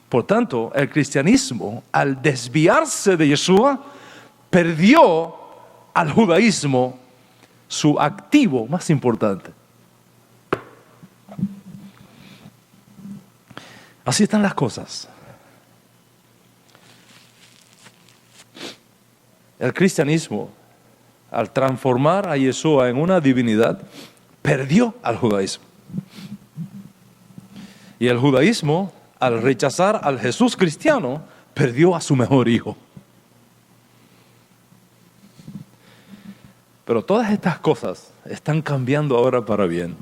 Por tanto, el cristianismo, al desviarse de Yeshua, perdió al judaísmo su activo más importante. Así están las cosas. El cristianismo, al transformar a Yeshua en una divinidad, perdió al judaísmo. Y el judaísmo, al rechazar al Jesús cristiano, perdió a su mejor hijo. Pero todas estas cosas están cambiando ahora para bien.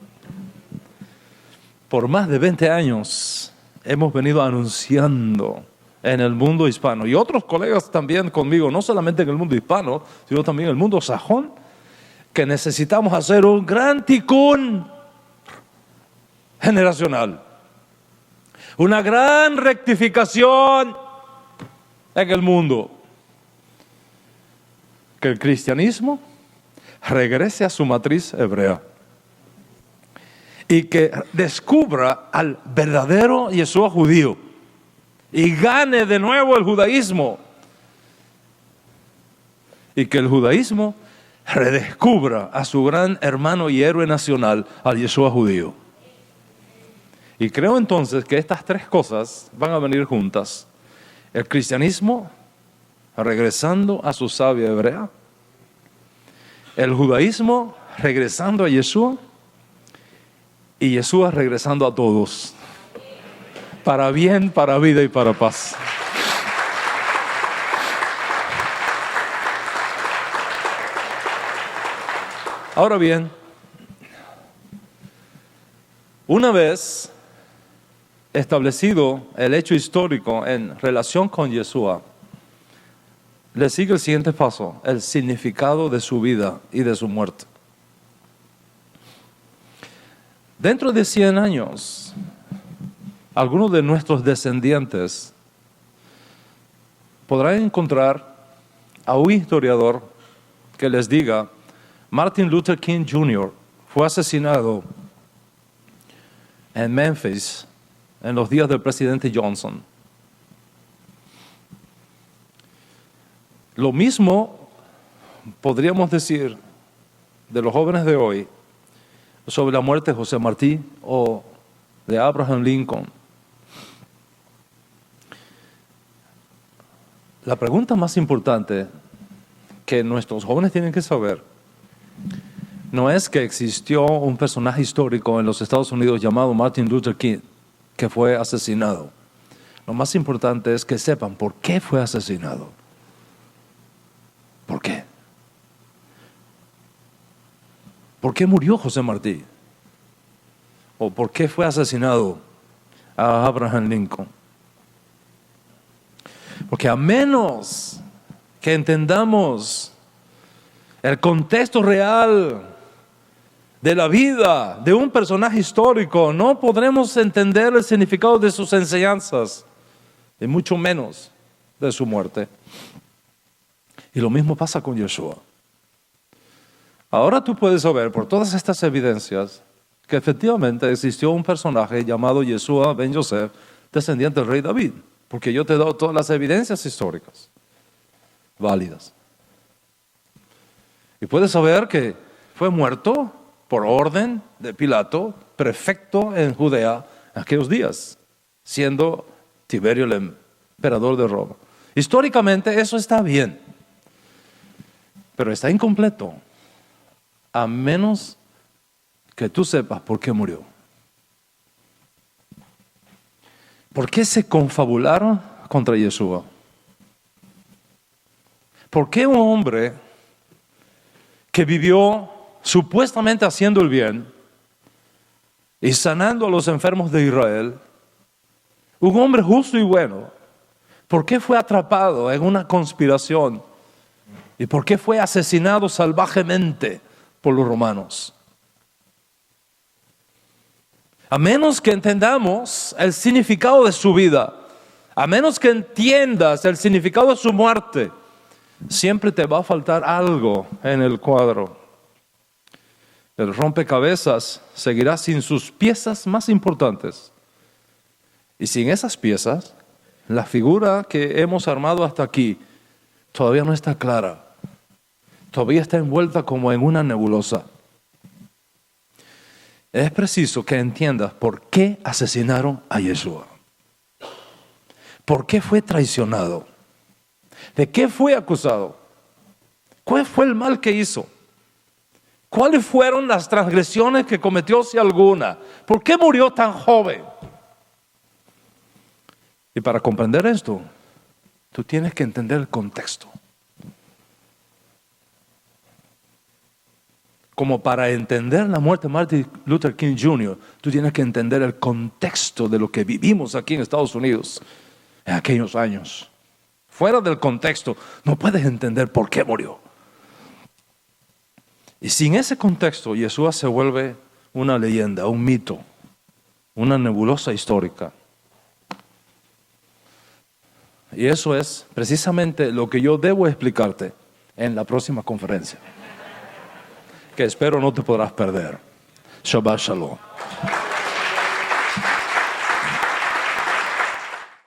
Por más de 20 años hemos venido anunciando en el mundo hispano, y otros colegas también conmigo, no solamente en el mundo hispano, sino también en el mundo sajón, que necesitamos hacer un gran tikkun generacional, una gran rectificación en el mundo, que el cristianismo regrese a su matriz hebrea y que descubra al verdadero Yeshua judío y gane de nuevo el judaísmo, y que el judaísmo redescubra a su gran hermano y héroe nacional, al Yeshua judío. Y creo entonces que estas tres cosas van a venir juntas: el cristianismo regresando a su savia hebrea, el judaísmo regresando a Yeshua, y Yeshua regresando a todos, para bien, para vida y para paz. Ahora bien, una vez establecido el hecho histórico en relación con Yeshua, le sigue el siguiente paso: el significado de su vida y de su muerte. Dentro de 100 años, algunos de nuestros descendientes podrán encontrar a un historiador que les diga: Martin Luther King Jr. fue asesinado en Memphis en los días del presidente Johnson. Lo mismo podríamos decir de los jóvenes de hoy sobre la muerte de José Martí o de Abraham Lincoln. La pregunta más importante que nuestros jóvenes tienen que saber no es que existió un personaje histórico en los Estados Unidos llamado Martin Luther King que fue asesinado. Lo más importante es que sepan por qué fue asesinado. ¿Por qué? ¿Por qué murió José Martí? ¿O por qué fue asesinado a Abraham Lincoln? Porque a menos que entendamos el contexto real de la vida de un personaje histórico, no podremos entender el significado de sus enseñanzas, y mucho menos de su muerte. Y lo mismo pasa con Yeshua. Ahora tú puedes saber por todas estas evidencias que efectivamente existió un personaje llamado Yeshua ben Yosef, descendiente del rey David, porque yo te he dado todas las evidencias históricas válidas. Y puedes saber que fue muerto por orden de Pilato, prefecto en Judea en aquellos días, siendo Tiberio el emperador de Roma. Históricamente eso está bien, pero está incompleto, a menos que tú sepas por qué murió. ¿Por qué se confabularon contra Yeshua? ¿Por qué un hombre que vivió supuestamente haciendo el bien y sanando a los enfermos de Israel, un hombre justo y bueno, ¿por qué fue atrapado en una conspiración? ¿Y por qué fue asesinado salvajemente por los romanos? A menos que entendamos el significado de su vida, a menos que entiendas el significado de su muerte, siempre te va a faltar algo en el cuadro. El rompecabezas seguirá sin sus piezas más importantes. Y sin esas piezas, la figura que hemos armado hasta aquí todavía no está clara. Todavía está envuelta como en una nebulosa. Es preciso que entiendas por qué asesinaron a Yeshua. ¿Por qué fue traicionado? ¿De qué fue acusado? ¿Cuál fue el mal que hizo? ¿Cuáles fueron las transgresiones que cometió, si alguna? ¿Por qué murió tan joven? Y para comprender esto, tú tienes que entender el contexto. Como para entender la muerte de Martin Luther King Jr., tú tienes que entender el contexto de lo que vivimos aquí en Estados Unidos en aquellos años. Fuera del contexto, no puedes entender por qué murió. Y sin ese contexto, Yeshua se vuelve una leyenda, un mito, una nebulosa histórica. Y eso es precisamente lo que yo debo explicarte en la próxima conferencia, que espero no te podrás perder. Shabbat Shalom.